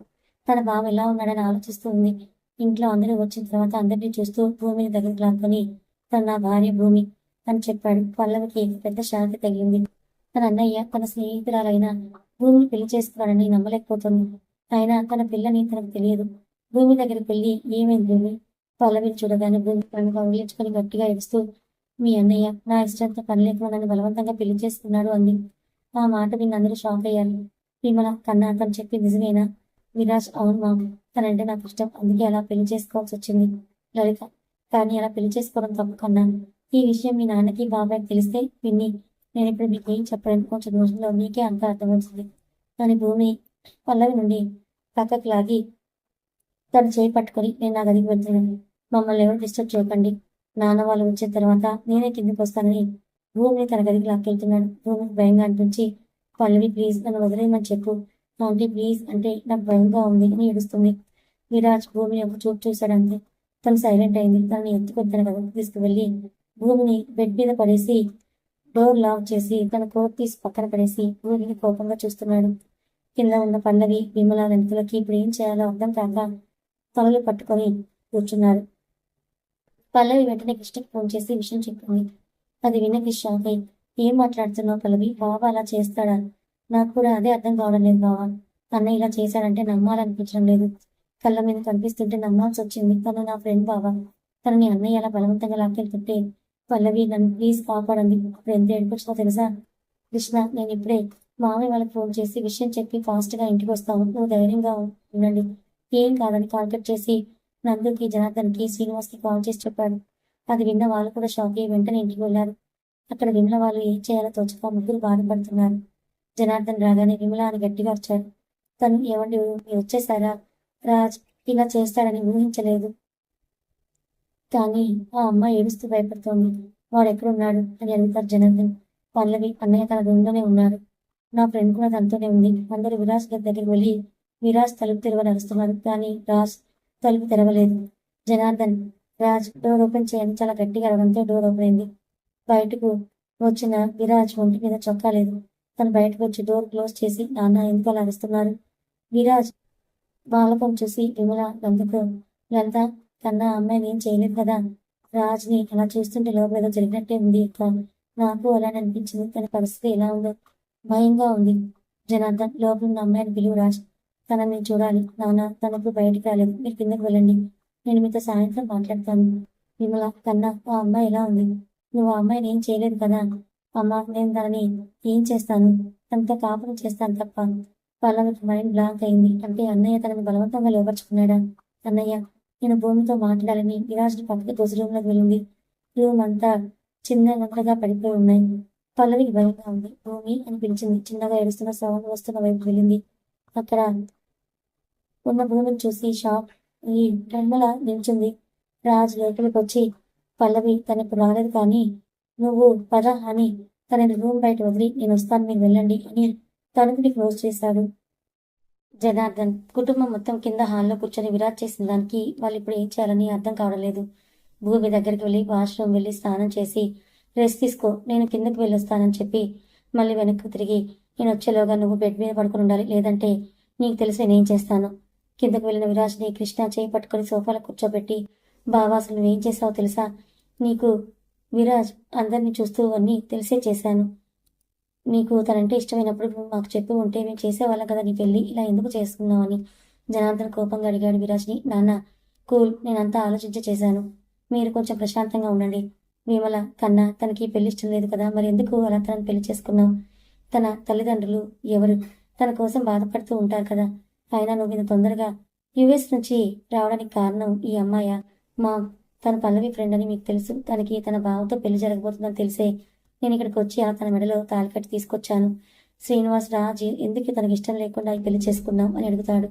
తన బావ ఎలా ఉన్నాడని ఆలోచిస్తూ ఉంది. ఇంట్లో అందరూ వచ్చిన తర్వాత అందరినీ చూస్తూ భూమిని దగ్గరకు లాక్కొని తన నా భార్య భూమి అని చెప్పాడు. పల్లవికి పెద్ద శాంతి తగిలింది. తన అన్నయ్య తన స్నేహితురాలైన భూమిని పెళ్లి చేసుకున్నాడని నమ్మలేకపోతుంది. అయినా తన పిల్లని తనకు తెలియదు. భూమి దగ్గరికి వెళ్ళి ఏమైంది భూమి, పల్లవిని చూడగానే భూమి తనను కౌగిలించుకొని గట్టిగా ఏడుస్తూ మీ అన్నయ్య నా ఇష్టంతో పని లేకుండా నన్ను బలవంతంగా పెళ్లి చేసుకున్నాడు అంది. ఆ మాట విని అందరూ షాక్ అయ్యారు. విమల కన్నా తను చెప్పి నిజమేనా? విరాజ్ అవును మా తనంటే నాకు ఇష్టం, అందుకే అలా పెళ్లి చేసుకోవాల్సి వచ్చింది. లలిత కానీ అలా పెళ్లి చేసుకోవడం తప్పు కన్నా. ఈ విషయం మీ నాన్నకి బాబాయ్కి తెలిస్తే విన్ని నేను ఇప్పుడు మీకు ఏం చెప్పలేను. కొంచెం రోజుల్లో మీకే అంతా అర్థమవుతుంది అని భూమి పల్లవి నుండి పక్కకి లాగి తను చేయి పట్టుకొని నేను నా గదికి వెళ్తున్నాను, మమ్మల్ని ఎవరు డిస్టర్బ్ చేయకండి, నాన్న వాళ్ళు వచ్చిన తర్వాత నేనే కిందికి వస్తానని భూమిని తన గదికి లాక్కెళ్తున్నాడు. భూమికి భయంగా అనిపించి పల్లవి ప్లీజ్ నన్ను వదిలేయమని చెప్పు ఆంటీ ప్లీజ్ అంటే నాకు భయంగా ఉంది అని ఏడుస్తుంది. విరాజ్ భూమిని ఒక చూపు చూశాడంతే. తను సైలెంట్ అయింది. తనని ఎత్తుకొని తన గదికి తీసుకువెళ్ళి భూమిని బెడ్ మీద పడేసి డోర్ లాక్ చేసి తన కోట్ తీసి పక్కన పడేసి భూమిని కోపంగా చూస్తున్నాడు. కింద ఉన్న పల్లవి విమల లలితలకి ఇప్పుడు ఏం చేయాలో అర్థం కాక తలలు పట్టుకొని కూర్చున్నారు. పల్లవి వెంటనే కృష్ణకి ఫోన్ చేసి విషయం చెప్పింది. అది విన్న కృష్ణ షాక్ అయి ఏం మాట్లాడుతున్నావు పల్లవి, బావ అలా చేస్తాడా? నాకు కూడా అదే అర్థం కావడం లేదు బావ. అన్న ఇలా చేశాడంటే నమ్మాలనిపించడం లేదు. కళ్ళ మీద కనిపిస్తుంటే నమ్మాల్సి వచ్చింది. తను నా ఫ్రెండ్ బావ. తనని అన్నయ్య అలా బలవంతంగా లాక్కెళ్తుంటే పల్లవి నన్ను ప్లీజ్ కాపాడండి. అప్పుడు ఎంత ఏడుపొచ్చిందో తెలుసా? కృష్ణ నేను ఇప్పుడే మామయ్య వాళ్ళకి ఫోన్ చేసి విషయం చెప్పి ఫాస్ట్గా ఇంటికి వస్తాము, నువ్వు ధైర్యంగా ఉండండి, ఏం కాదని కాల్ కట్ చేసి నందుకి జనార్దన్కి శ్రీనివాస్కి కాల్ చేసి చెప్పాడు. అది విన్న వాళ్ళు కూడా షాక్ అయ్యి వెంటనే ఇంటికి వెళ్ళారు. అక్కడ విమల వాళ్ళు ఏం చేయాలో తోచక ముగ్గురు బాధపడుతున్నారు. జనార్దన్ రాగానే విమల అని గట్టిగా వచ్చాడు. తను ఏమండి మీరు వచ్చేసారా? రాజ్ ఇలా చేస్తాడని ఊహించలేదు. కానీ ఆ అమ్మాయి ఏడుస్తూ భయపడుతోంది. వాడు ఎక్కడున్నాడు అని అడుగుతారు జనార్దన్. పల్లవి అన్నయ్య తన రూమ్లోనే ఉన్నారు, నా ఫ్రెండ్ కూడా తనతోనే ఉంది. అందరూ విరాజ్ గారి దగ్గరికి వెళ్ళి విరాజ్ తలుపు తెరవని అరుస్తున్నారు. కానీ రాజ్ తలుపు తెరవలేదు. జనార్దన్ రాజ్ డోర్ ఓపెన్ చేయని చాలా గట్టిగా అరవడంతో డోర్ ఓపెన్ అయింది. బయటకు వచ్చిన విరాజ్ ఒంటి మీద చొక్కా లేదు. తను బయటకు వచ్చి డోర్ క్లోజ్ చేసి నాన్న ఎందుకు అలా అరుస్తున్నారు? విరాజ్ బాలకం చూసి విమల నందుకు లలిత కన్నా అమ్మాయిని ఏం చేయలేదు కదా, రాజ్ని అలా చూస్తుంటే లోపల ఏదో జరిగినట్టే ఉంది. నాకు అలానే అనిపించింది. తన పరిస్థితి ఎలా ఉందో భయంగా ఉంది. జనార్దన్ లోపల ఉన్న అమ్మాయిని పిలువు రాజ్, తనని చూడాలి. నాన్న తనకు బయటికి రాలేదు, మీరు కిందకు వెళ్ళండి, నేను మీతో సాయంత్రం మాట్లాడతాను. విమల కన్నా ఆ అమ్మాయి ఎలా ఉంది? నువ్వు ఆ అమ్మాయిని ఏం చేయలేదు కదా? అమ్మ నేను తనని ఏం చేస్తాను, తనతో కాపురం చేస్తాను తప్ప పల్లవికి మైండ్ బ్లాంక్ అయింది. అంటే అన్నయ్య తనని బలవంతంగా లోపరుచుకున్నాడా? అన్నయ్య, నేను భూమితో మాట్లాడాలని విరాజ్ని పక్కకి తోసి రూమ్లోకి వెళ్ళింది. రూమ్ అంతా చిన్న గంటగా పడిపోయి ఉన్నాయి. పల్లవికి భయంగా ఉంది. భూమి అని పిలిచింది. చిన్నగా ఏడుస్తున్న సౌండ్ వస్తున్న వైపు వెళ్ళింది. అక్కడ ఉన్న భూమిని చూసి షాక్ ఈ బొమ్మల నిల్చుంది. రాజ్ లోపలికి వచ్చి, పల్లవి తనకు రాలేదు కానీ నువ్వు పద అని తనని రూమ్ బయట వదిలి, నేను వస్తాను మీరు వెళ్ళండి అని తలుపుని క్లోజ్ చేశాడు. జనార్దన్ కుటుంబం మొత్తం కింద హాల్లో కూర్చొని విరాట్ చేసిన దానికి వాళ్ళు ఇప్పుడు ఏం చేయాలని అర్థం కావడం లేదు. భూమి దగ్గరికి వెళ్ళి వాష్రూమ్ వెళ్ళి స్నానం చేసి రెస్ట్ తీసుకో, నేను కిందకి వెళ్ళొస్తానని చెప్పి మళ్ళీ వెనక్కి తిరిగి, నేను వచ్చేలోగా నువ్వు బెడ్ మీద పడుకుని ఉండాలి, లేదంటే నీకు తెలిసి నేనేం చేస్తాను. కిందకు వెళ్ళిన విరాజ్ని కృష్ణ చేయి పట్టుకుని సోఫాలో కూర్చోబెట్టి, బావా అసలు నువ్వేం చేసావో తెలుసా? నీకు విరాజ్ అందరినీ చూస్తూ అన్నీ తెలిసే చేశాను. నీకు తనంటే ఇష్టమైనప్పుడు నువ్వు మాకు చెప్పి ఉంటే మేము చేసేవాళ్ళం కదా నీ పెళ్ళి, ఇలా ఎందుకు చేసుకున్నావు అని జనార్దన్ కోపంగా అడిగాడు విరాజ్ని. నాన్న కూల్, నేనంతా ఆలోచించి చేశాను, మీరు కొంచెం ప్రశాంతంగా ఉండండి. విమల కన్నా తనకి పెళ్లి ఇష్టం లేదు కదా, మరి ఎందుకు అలా తనని పెళ్లి చేసుకున్నావు? తన తల్లిదండ్రులు ఎవరు తన కోసం బాధపడుతూ ఉంటారు కదా. అయినా నువ్వు ఇంత తొందరగా యుఎస్ నుంచి రావడానికి కారణం ఈ అమ్మాయ. మా తన పల్లవి ఫ్రెండ్ అని మీకు తెలుసు. తనకి తన బావతో పెళ్లి జరగబోతుందని తెలిసే నేను ఇక్కడికి వచ్చి తన మెడలో తాళి కట్టి తీసుకొచ్చాను. శ్రీనివాస్ రాజు ఎందుకు తనకి ఇష్టం లేకుండా ఈ పెళ్లి చేసుకున్నాం అని అడుగుతాడు.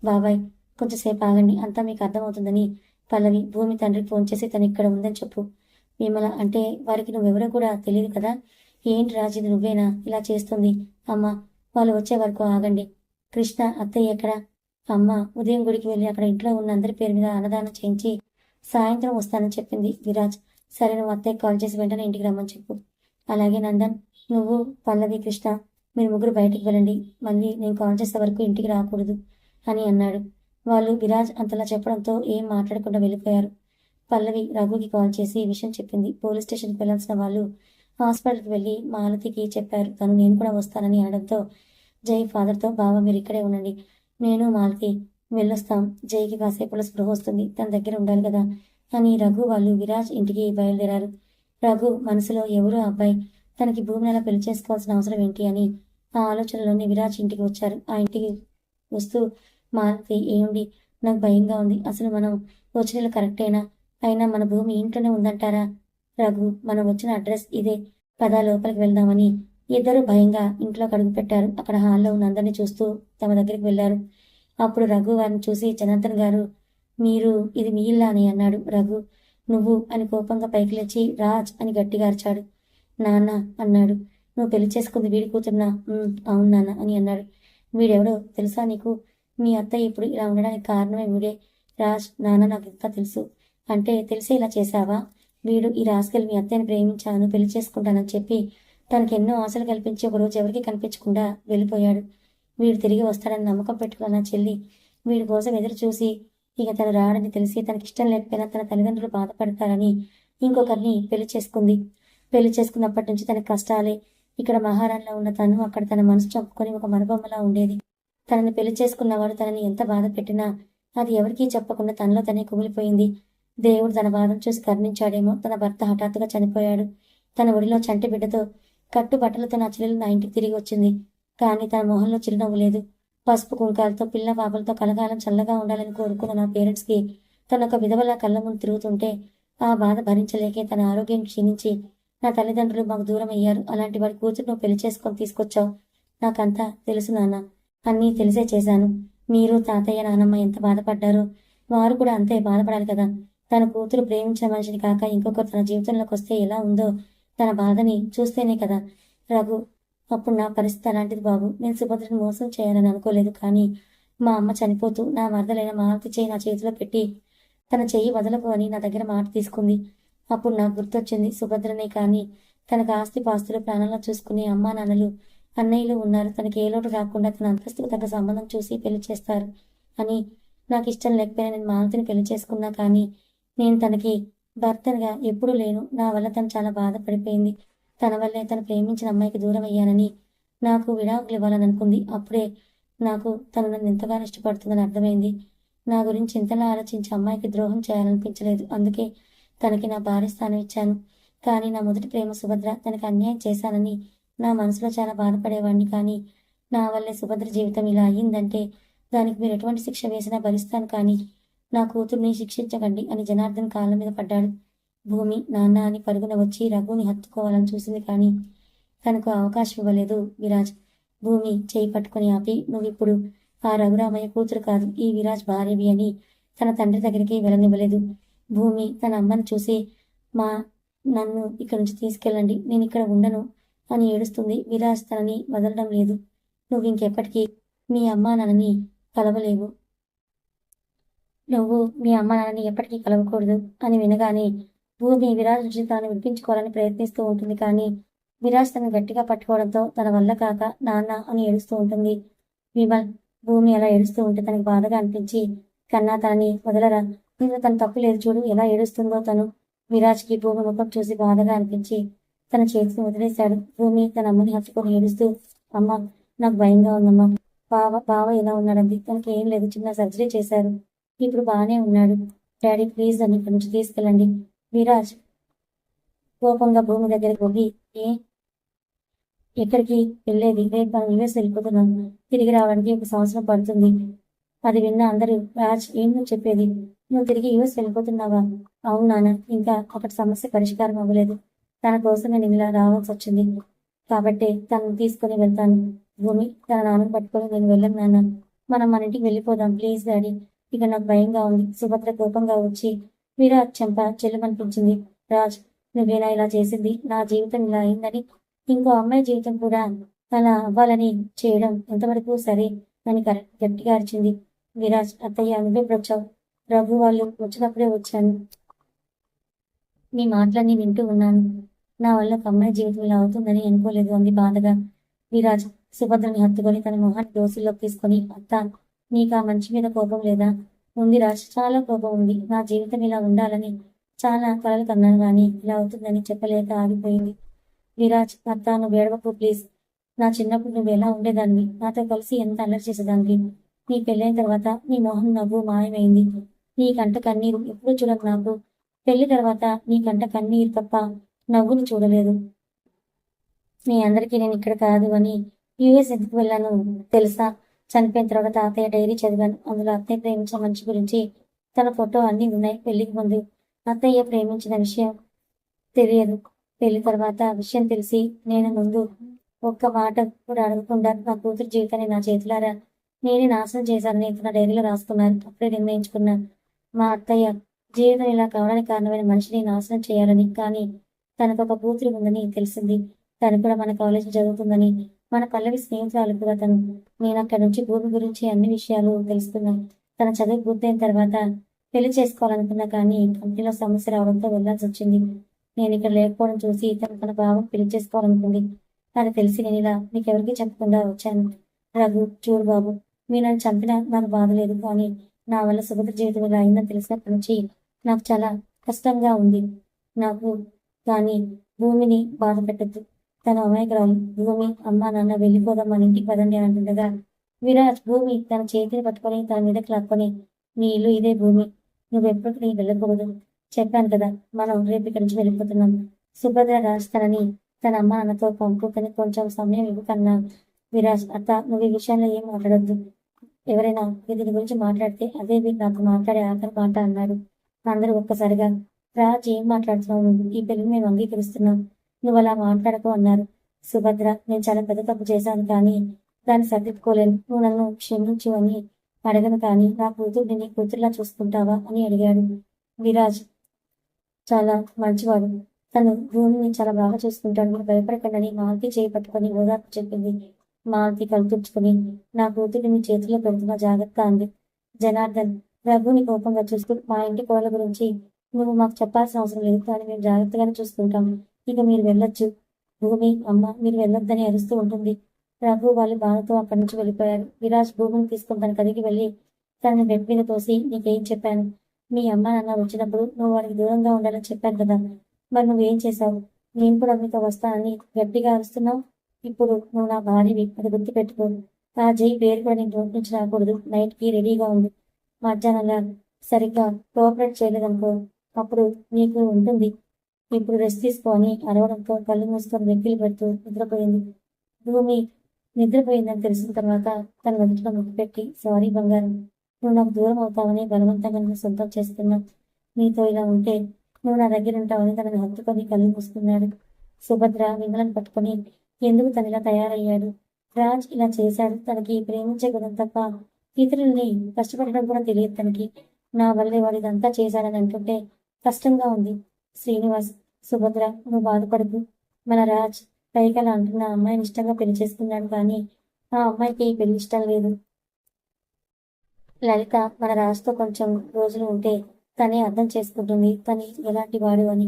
బాబాయ్ కొంచెంసేపు ఆగండి, అంతా మీకు అర్థమవుతుందని పల్లవి భూమి తండ్రికి ఫోన్ చేసి తను ఇక్కడ ఉందని చెప్పు. విమల అంటే వారికి నువ్వెవరో కూడా తెలియదు కదా. ఏంటి రాజు ఇది నువ్వేనా ఇలా చేస్తుంది? అమ్మ వాళ్ళు వచ్చే వరకు ఆగండి. కృష్ణ అత్తయ్య ఎక్కడ? అమ్మ ఉదయం గుడికి వెళ్ళి అక్కడ ఇంట్లో ఉన్న అందరి పేరు మీద అన్నదానం చేయించి సాయంత్రం వస్తానని చెప్పింది. విరాజ్ సరే, నువ్వు అత్తయ్య కాల్ చేసి వెంటనే ఇంటికి రమ్మని చెప్పు. అలాగే నందన్, నువ్వు పల్లవి కృష్ణ మీరు ముగ్గురు బయటికి వెళ్ళండి, మళ్ళీ నేను కాల్ చేసే వరకు ఇంటికి రాకూడదు అని అన్నాడు. వాళ్ళు విరాజ్ అంతలా చెప్పడంతో ఏం మాట్లాడకుండా వెళ్ళిపోయారు. పల్లవి రఘుకి కాల్ చేసి ఈ విషయం చెప్పింది. పోలీస్ స్టేషన్కి వెళ్లాల్సిన వాళ్ళు హాస్పిటల్కి వెళ్ళి మాలతికి చెప్పారు. తను నేను కూడా వస్తానని అనడంతో జై ఫాదర్తో, బావ మీరు ఇక్కడే ఉండండి, నేను మాలతి వెళ్ళొస్తాం. జైకి కాసేపులో స్పృహ వస్తుంది, తన దగ్గర ఉండాలి కదా అని రఘు వాళ్ళు విరాజ్ ఇంటికి బయలుదేరారు. రఘు మనసులో ఎవరో అబ్బాయి తనకి భూమిని అలా పెళ్లి చేసుకోవాల్సిన అవసరం ఏంటి అని ఆ ఆలోచనలోనే విరాజ్ ఇంటికి వచ్చారు. ఆ ఇంటికి వస్తూ మాలతి, ఏముండి నాకు భయంగా ఉంది, అసలు మనం వచ్చిన కరెక్టేనా? అయినా మన భూమి ఇంట్లోనే ఉందంటారా? రఘు మనం వచ్చిన అడ్రస్ ఇదే, పదా లోపలికి వెళ్దామని ఇద్దరు భయంగా ఇంట్లోకి అడుగు పెట్టారు. అక్కడ హాల్లో ఉన్న అందరినీ చూస్తూ తమ దగ్గరికి వెళ్లారు. అప్పుడు రఘు వారిని చూసి, జనార్దన్ గారు మీరు ఇది మీ ఇల్లా అని అన్నాడు. రఘు నువ్వు అని కోపంగా పైకి లేచి రాజ్ అని గట్టిగా అరిచాడు. నాన్న అన్నాడు. నువ్వు పెళ్లి చేసుకుంది వీడి కూతురునా? అవును నాన్న అని అన్నాడు. వీడెవడో తెలుసా నీకు? మీ అత్తయ్య ఇప్పుడు ఇలా ఉండడానికి కారణమే వీడే. రాజ్ నాన్న నాకు ఇంకా తెలుసు. అంటే తెలిసే ఇలా చేశావా? వీడు ఈ రాస్కెల్ మీ అత్తయ్యని ప్రేమించాను, పెళ్లి చేసుకుంటానని చెప్పి తనకి ఎన్నో ఆశలు కల్పించి ఒకరోజు ఎవరికి కనిపించకుండా వెళ్ళిపోయాడు. వీడు తిరిగి వస్తాడని నమ్మకం పెట్టుకున్న నా చెల్లి వీడి కోసం ఎదురు చూసి ఇక తను రాడని తెలిసి తనకి ఇష్టం లేకపోయినా తన తల్లిదండ్రులు బాధపడతారని ఇంకొకరిని పెళ్లి చేసుకుంది. పెళ్లి చేసుకున్నప్పటి నుంచి తనకి కష్టాలే. ఇక్కడ మహారాణిలో ఉన్న తను అక్కడ తన మనసు చంపుకొని ఒక మరబొమ్మలా ఉండేది. తనని పెళ్లి చేసుకున్నవాడు తనని ఎంత బాధ పెట్టినా అది ఎవరికీ చెప్పకుండా తనలో తనే కుమిలిపోయింది. దేవుడు తన బాధను చూసి కరుణించాడేమో. తన భర్త హఠాత్తుగా చనిపోయాడు. తన ఒడిలో చంటి బిడ్డతో కట్టు బట్టలతో నా చెల్లెలు నా ఇంటికి తిరిగి వచ్చింది. కానీ తన మొహంలో చిరునవ్వు లేదు. పసుపు కుంకాలతో పిల్ల పాపలతో కలకాలం చల్లగా ఉండాలని కోరుకున్న నా పేరెంట్స్కి తనొక విధవలా కళ్ళ ముందు తిరుగుతుంటే ఆ బాధ భరించలేకే తన ఆరోగ్యం క్షీణించి నా తల్లిదండ్రులు మాకు దూరం అయ్యారు. అలాంటి వాడి కూతురు నువ్వు పెళ్లి చేసుకొని తీసుకొచ్చావు. నాకంతా తెలుసు నాన్న, అన్నీ తెలిసే చేశాను. మీరు తాతయ్య నానమ్మ ఎంత బాధపడ్డారో వారు కూడా అంతే బాధపడాలి కదా. తన కూతురు ప్రేమించిన మనిషిని కాక ఇంకొకరు తన జీవితంలోకి వస్తే ఎలా ఉందో తన బాధని చూస్తేనే కదా. రఘు అప్పుడు నా పరిస్థితి అలాంటిది బాబు. నేను సుభద్రని మోసం చేయాలని అనుకోలేదు. కానీ మా అమ్మ చనిపోతూ నా మరదలైన మాలతి చేయి నా చేతిలో పెట్టి తన చెయ్యి వదలకు అని నా దగ్గర మాట తీసుకుంది. అప్పుడు నాకు గుర్తొచ్చింది, సుభద్రనే కానీ తనకు ఆస్తి పాస్తులు ప్రాణాల్లో చూసుకునే అమ్మా నాన్నలు అన్నయ్యలు ఉన్నారు. తనకి ఏ లోటు రాకుండా తన అంతస్తుకు తగ్గ సంబంధం చూసి పెళ్లి చేస్తారు అని. నాకు ఇష్టం లేకపోయినా నేను మాలతిని పెళ్లి చేసుకున్నా, కానీ నేను తనకి భర్తగా ఎప్పుడూ లేను. నా వల్ల తను చాలా బాధపడిపోయింది. తన వల్లే తను ప్రేమించిన అమ్మాయికి దూరం అయ్యానని నాకు విడాకులు ఇవ్వాలని అనుకుంది. అప్పుడే నాకు తను నన్ను ఎంతగానో ఇష్టపడుతుందని అర్థమైంది. నా గురించి ఇంతలా ఆలోచించి అమ్మాయికి ద్రోహం చేయాలనిపించలేదు. అందుకే తనకి నా భార్య స్థానం ఇచ్చాను. కానీ నా మొదటి ప్రేమ సుభద్ర, తనకి అన్యాయం చేశానని నా మనసులో చాలా బాధపడేవాడిని. కానీ నా వల్లే సుభద్ర జీవితం ఇలా అయ్యిందంటే దానికి మీరు ఎటువంటి శిక్ష వేసినా భరిస్తాను, కానీ నా కూతుర్ని శిక్షించకండి అని జనార్దన్ కాళ్ళ మీద పడ్డాడు. భూమి నాన్న అని పరుగున వచ్చి రఘుని హత్తుకోవాలని చూసింది, కానీ తనకు అవకాశం ఇవ్వలేదు విరాజ్. భూమి చేయి పట్టుకుని ఆపి, నువ్విప్పుడు ఆ రఘురామయ్య కూతురు కాదు, ఈ విరాజ్ భార్యవి అని తన తండ్రి దగ్గరికి వెళ్ళనివ్వలేదు. భూమి తన అమ్మని చూసి, మా నన్ను ఇక్కడి నుంచి తీసుకెళ్ళండి, నేను ఇక్కడ ఉండను అని ఏడుస్తుంది. విరాజ్ తనని వదలడం లేదు. నువ్వు ఇంకెప్పటికీ మీ అమ్మా నాన్నని కలవలేవు, నువ్వు మీ అమ్మ నాన్నని ఎప్పటికీ కలవకూడదు అని వినగానే భూమి విరాజ్ నుంచి తాను విడిపించుకోవాలని ప్రయత్నిస్తూ ఉంటుంది, కానీ విరాజ్ తను గట్టిగా పట్టుకోవడంతో తన వల్ల కాక నాన్న అని ఏడుస్తూ ఉంటుంది. విమల్ భూమి అలా ఏడుస్తూ ఉంటే తనకు బాధగా అనిపించి, కన్నా తనని వదలరా, ఇందులో తన తప్పు లేదు, చూడు ఎలా ఏడుస్తుందో తను. విరాజ్కి భూమి ముఖం చూసి బాధగా అనిపించి తన చేతిని వదిలేశాడు. భూమి తన అమ్మని హత్తుకొని ఏడుస్తూ, అమ్మ నాకు భయంగా ఉందమ్మా, బావ ఎలా ఉన్నాడండి, తనకి ఏం లేదు, చిన్న సర్జరీ చేశారు, ఇప్పుడు బాగానే ఉన్నాడు, డాడీ ప్లీజ్ అని ఇక్కడి నుంచి తీసుకెళ్ళండి. విరాజ్ కోపంగా భూమి దగ్గరికి పోయి, ఎక్కడికి వెళ్ళేది, రేపు మనం యుఎస్ వెళ్ళిపోతున్నాం, తిరిగి రావడానికి 1 సంవత్సరం పడుతుంది. అది విన్న అందరూ, రాజ్ ఏం నువ్వు చెప్పేది, నువ్వు తిరిగి యుఎస్ వెళ్ళిపోతున్నావా? అవును నాన్న, ఇంకా ఒకటి సమస్య పరిష్కారం అవ్వలేదు, తన కోసం నేను ఇలా రావాల్సి వచ్చింది, కాబట్టి తనను తీసుకుని వెళ్తాను. భూమి తన నాన్నను పట్టుకొని, నేను వెళ్ళను నాన్న, మనం మన ఇంటికి వెళ్ళిపోదాం ప్లీజ్ డాడీ, ఇక నాకు భయంగా ఉంది. సుభద్ర కోపంగా వచ్చి విరాజ్ చెంప చెల్లమనిపించింది. రాజ్ నువ్వేనా ఇలా చేసింది, నా జీవితం ఇలా అయిందని ఇంకో అమ్మాయి జీవితం కూడా అలా అవ్వాలని చేయడం ఎంతవరకు సరే అని గట్టిగా అరిచింది. విరాజ్ అత్తయ్య నువ్వెప్పుడు వచ్చావు, రఘు వాళ్ళు వచ్చినప్పుడే వచ్చాను, మీ మాటలన్నీ వింటూ ఉన్నాను, నా వల్ల ఒక అమ్మాయి జీవితం ఇలా అవుతుందని అనుకోలేదు అంది బాధగా. విరాజ్ సుభద్రని హత్తుకొని తన మొహాన్ని దోసుల్లోకి తీసుకొని, అత్త నీకు ఆ మంచి మీద కోపం లేదా? ఉంది రాజ్, చాలా కోపం ఉంది, నా జీవితం ఇలా ఉండాలని చాలా కలలు కన్నాను, కానీ ఇలా అవుతుందని చెప్పలేక ఆగిపోయింది. విరాజ్ అత్త నువ్వు ఏడవకు ప్లీజ్, నా చిన్నప్పుడు నువ్వు ఎలా ఉండేదాన్ని, నాతో కలిసి ఎంత అల్లరి చేసేదాన్ని, నీ పెళ్ళైన తర్వాత నీ మొహం నవ్వు మాయమైంది, నీ కంట కన్నీరు ఎప్పుడు చూడదు, నాకు పెళ్లి తర్వాత నీ కంట కన్నీరు తప్ప నవ్వుని చూడలేదు. మీ అందరికీ నేను ఇక్కడ కాదు అని యుఎస్ ఎందుకు వెళ్ళాను తెలుసా? చనిపోయిన తర్వాత తాతయ్య డైరీ చదివాను, అందులో అత్తయ్య ప్రేమించిన మనిషి గురించి తన ఫోటో అన్నీ ఉన్నాయి. పెళ్లికి ముందు అత్తయ్య ప్రేమించిన విషయం తెలియదు, పెళ్లి తర్వాత విషయం తెలిసి నేను ముందు ఒక్క మాట కూడా అడగకుండా నా కూతురు జీవితాన్ని నా చేతులారా నేనే నాశనం చేశానని తన డైరీలో రాసుకున్నాను. అప్పుడే నిర్ణయించుకున్నాను, మా అత్తయ్య జీవితం ఇలా కావడానికి కారణమైన మనిషిని నాశనం చేయాలని. కానీ తనకు ఒక కూతురు ఉందని తెలిసింది, తను కూడా మన కాలేజీ చదువుతుందని, మన పల్లవి స్నేహితురాలు కూడా తను. నేను అక్కడి నుంచి భూమి గురించి అన్ని విషయాలు తెలుసుకున్నాను. తన చదువు పూర్తయిన తర్వాత పెళ్లి చేసుకోవాలనుకున్నా, కానీ కంపెనీలో సమస్య రావడంతో వెళ్లాల్సి వచ్చింది. నేను ఇక్కడ లేకపోవడం చూసి తన భావం పెళ్లి చేసుకోవాలనుకుంది, అది తెలిసి నేను ఇలా మీకెవరికి చెప్పకుండా వచ్చాను. రఘు చూడు బాబు, మీరు నన్ను చంపినా నాకు బాధ లేదు, కానీ నా వల్ల సుభద్ర జీవితం ఇలా అయిందని తెలిసినప్పటి నుంచి నాకు చాలా కష్టంగా ఉంది నాకు, కానీ భూమిని బాధ పెట్టద్దు, తన అమాయకురాలు. భూమి అమ్మా నాన్న వెళ్ళిపోదాం మన ఇంటికి పదండి అని అంటుండగా విరాజ్ భూమి తన చేతిని పట్టుకొని తన మీదకి లాక్కొని, నీ ఇల్లు ఇదే భూమి, నువ్వెప్పటికీ వెళ్ళకూడదు, చెప్పాను కదా మనం రేపు ఇక్కడి నుంచి వెళ్ళిపోతున్నాం. సుభద్ర రాజ్ తనని తన అమ్మ నాన్నతో పంపుకొని కొంచెం సమయం ఇవ్వకన్నా. విరాజ్ అత్త నువ్వు ఈ విషయంలో ఏం మాట్లాడొద్దు, ఎవరైనా దీని గురించి మాట్లాడితే అదే మీరు నాకు మాట్లాడే ఆఖరి మాట అన్నాడు. అందరూ ఒక్కసారిగా రాజ్ ఏం మాట్లాడుతున్నావు, నువ్వు ఈ పెళ్లిని మేము అంగీకరిస్తున్నాం, నువ్వు అలా మాట్లాడకు అన్నారు. సుభద్ర నేను చాలా పెద్ద తప్పు చేశాను, కానీ దాన్ని సర్దిద్దుకోలేను, నువ్వు నన్ను క్షమించు అని అడగను, కానీ నా కూతుర్ని నీ కూతురులా చూసుకుంటావా అని అడిగాడు. విరాజ్ చాలా మంచివాడు, తను భూమిని చాలా బాగా చూసుకుంటాడు, మీరు భయపడకండి మాలతి చేయి పట్టుకొని ఓదార్పు చెప్పింది. మాలతి కలుపుచ్చుకుని, నా కూతురిని మీ చేతిలో పెడుతున్న జాగ్రత్త అంది. జనార్దన్ రఘుని కోపంగా చూస్తూ, మా ఇంటి కోళ్ళ గురించి నువ్వు మాకు చెప్పాల్సిన అవసరం లేదు, కానీ మేము జాగ్రత్తగానే చూసుకుంటాం, ఇక మీరు వెళ్ళొచ్చు. భూమి అమ్మ మీరు వెళ్ళొద్దని అరుస్తూ ఉంటుంది. రఘు వాళ్ళు బాధతో అక్కడి నుంచి వెళ్ళిపోయారు. విరాజ్ భూమిని తీసుకుని తన గదికి వెళ్ళి తనని బెడ్ మీద తోసి, నీకేం చెప్పాను, మీ అమ్మ నాన్న వచ్చినప్పుడు నువ్వు వారికి దూరంగా ఉండాలని చెప్పాను కదా, మరి నువ్వేం చేశావు, నేను కూడా మీతో వస్తానని గట్టిగా అరుస్తున్నావు, ఇప్పుడు నువ్వు నా భార్యవి, అది గుర్తు పెట్టుకో, ఆ జై పేరు కూడా నేను నోటి నుంచి రాకూడదు, నైట్కి రెడీగా ఉంది, మధ్యాహ్నంగా సరిగ్గా కోఆపరేట్ చేయలేదనుకో అప్పుడు నీకు ఉంటుంది, ఇప్పుడు రెస్ట్ తీసుకో అని అరవడంతో కళ్ళు మూసుకొని వెక్కిలు పెడుతూ నిద్రపోయింది. భూమి నిద్రపోయిందని తెలిసిన తర్వాత తన మొదటిలో ముక్కు పెట్టి, సారీ బంగారం, నువ్వు నాకు దూరం అవుతావని బలవంతంగా నన్ను సొంతం చేస్తున్నా. నీతో ఇలా ఉంటే నువ్వు నా దగ్గర ఉంటావని తనని హత్తుకొని కళ్ళు మూసుకున్నాడు. సుభద్ర విమలను పట్టుకొని ఎందుకు తనిలా తయారయ్యాడు, రాజ్ ఇలా చేశాడు, తనకి ప్రేమించే గుణం తప్ప ఇతరుల్ని కష్టపడడం కూడా తెలియదు తనకి. నా వల్లే వాడు ఇదంతా చేశాడని అంటుంటే కష్టంగా ఉంది. శ్రీనివాస్, సుభద్ర నువ్వు బాధపడకు. మన రాజ్ పైకలా అంటున్న అమ్మాయిని ఇష్టంగా పెళ్లి చేసుకున్నాడు, కానీ ఆ అమ్మాయికి పెళ్లి ఇష్టం లేదు. లలిత మన రాజుతో కొంచెం రోజులు ఉంటే తనే అర్థం చేసుకుంటుంది తను ఎలాంటి వాడు అని.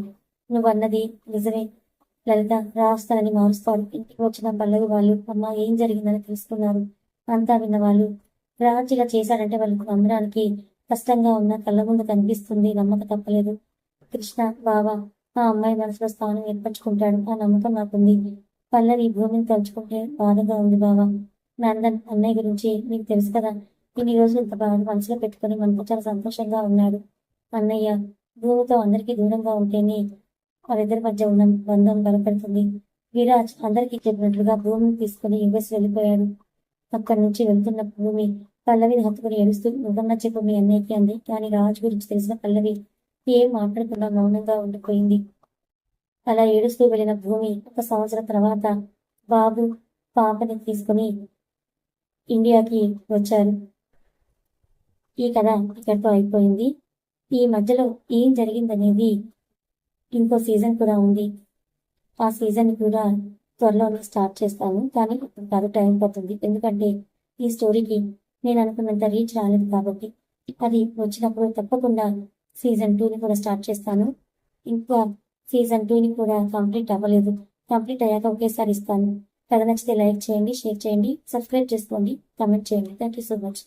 నువ్వన్నది నిజమే లలిత, రాజు తనని మారుస్తాడు. ఇంటికి వచ్చిన పల్లవి వాళ్ళు అమ్మ ఏం జరిగిందని తెలుసుకున్నారు. అంతా విన్న వాళ్ళు రాజు ఇలా చేశాడంటే వాళ్ళకు నమ్మడానికి కష్టంగా ఉన్న కళ్ళ ముందు కనిపిస్తుంది, నమ్మక తప్పలేదు. కృష్ణ బావా ఆ అమ్మాయి మనసులో స్థానం ఏర్పరచుకుంటాడు, ఆ నమ్మకం నాకుంది. పల్లవి భూమిని తలుచుకుంటే బాధగా ఉంది బావా. నందన్ అన్నయ్య గురించి నీకు తెలుసు కదా, ఇన్ని రోజులు ఇంత బాగా మనసులో పెట్టుకుని మనకు చాలా సంతోషంగా ఉన్నాడు. అన్నయ్య భూమితో అందరికీ దూరంగా ఉంటేనే వాళ్ళిద్దరి మధ్య ఉన్న బంధం బలపడుతుంది. విరాజ్ అందరికీ చెప్పినట్లుగా భూమిని తీసుకుని యుఎస్ వెళ్ళిపోయాడు. అక్కడి నుంచి వెళ్తున్న భూమి పల్లవిని హత్తుకుని ఏడుస్తూ నువ్వన్నా చెప్పు మీ అన్నయ్యకి అంది. కానీ రాజు గురించి తెలిసిన పల్లవి ఏం మాట్లాడకుండా మౌనంగా ఉండిపోయింది. అలా ఏడుస్తూ వెళ్ళిన భూమి 1 సంవత్సరం తర్వాత బాబు పాపని తీసుకుని ఇండియాకి వచ్చారు. ఈ కథ ఇక్కడితో అయిపోయింది. ఈ మధ్యలో ఏం జరిగిందనేది ఇంకో సీజన్ కూడా ఉంది. ఆ సీజన్ కూడా త్వరలోనే స్టార్ట్ చేస్తాను, కానీ ఇప్పుడు కాదు, టైం పడుతుంది. ఎందుకంటే ఈ స్టోరీకి నేను అనుకున్నంత రీచ్ రాలేదు కాబట్టి. అది వచ్చినప్పుడు తప్పకుండా సీజన్ 2ని కూడా స్టార్ట్ చేస్తాను. ఇంకా సీజన్ 2ని కూడా కంప్లీట్ అవ్వలేదు, కంప్లీట్ అయ్యాక ఒకేసారి ఇస్తాను. కథ నచ్చితే లైక్ చేయండి, షేర్ చేయండి, సబ్స్క్రైబ్ చేసుకోండి, కామెంట్ చేయండి. Thank you so much.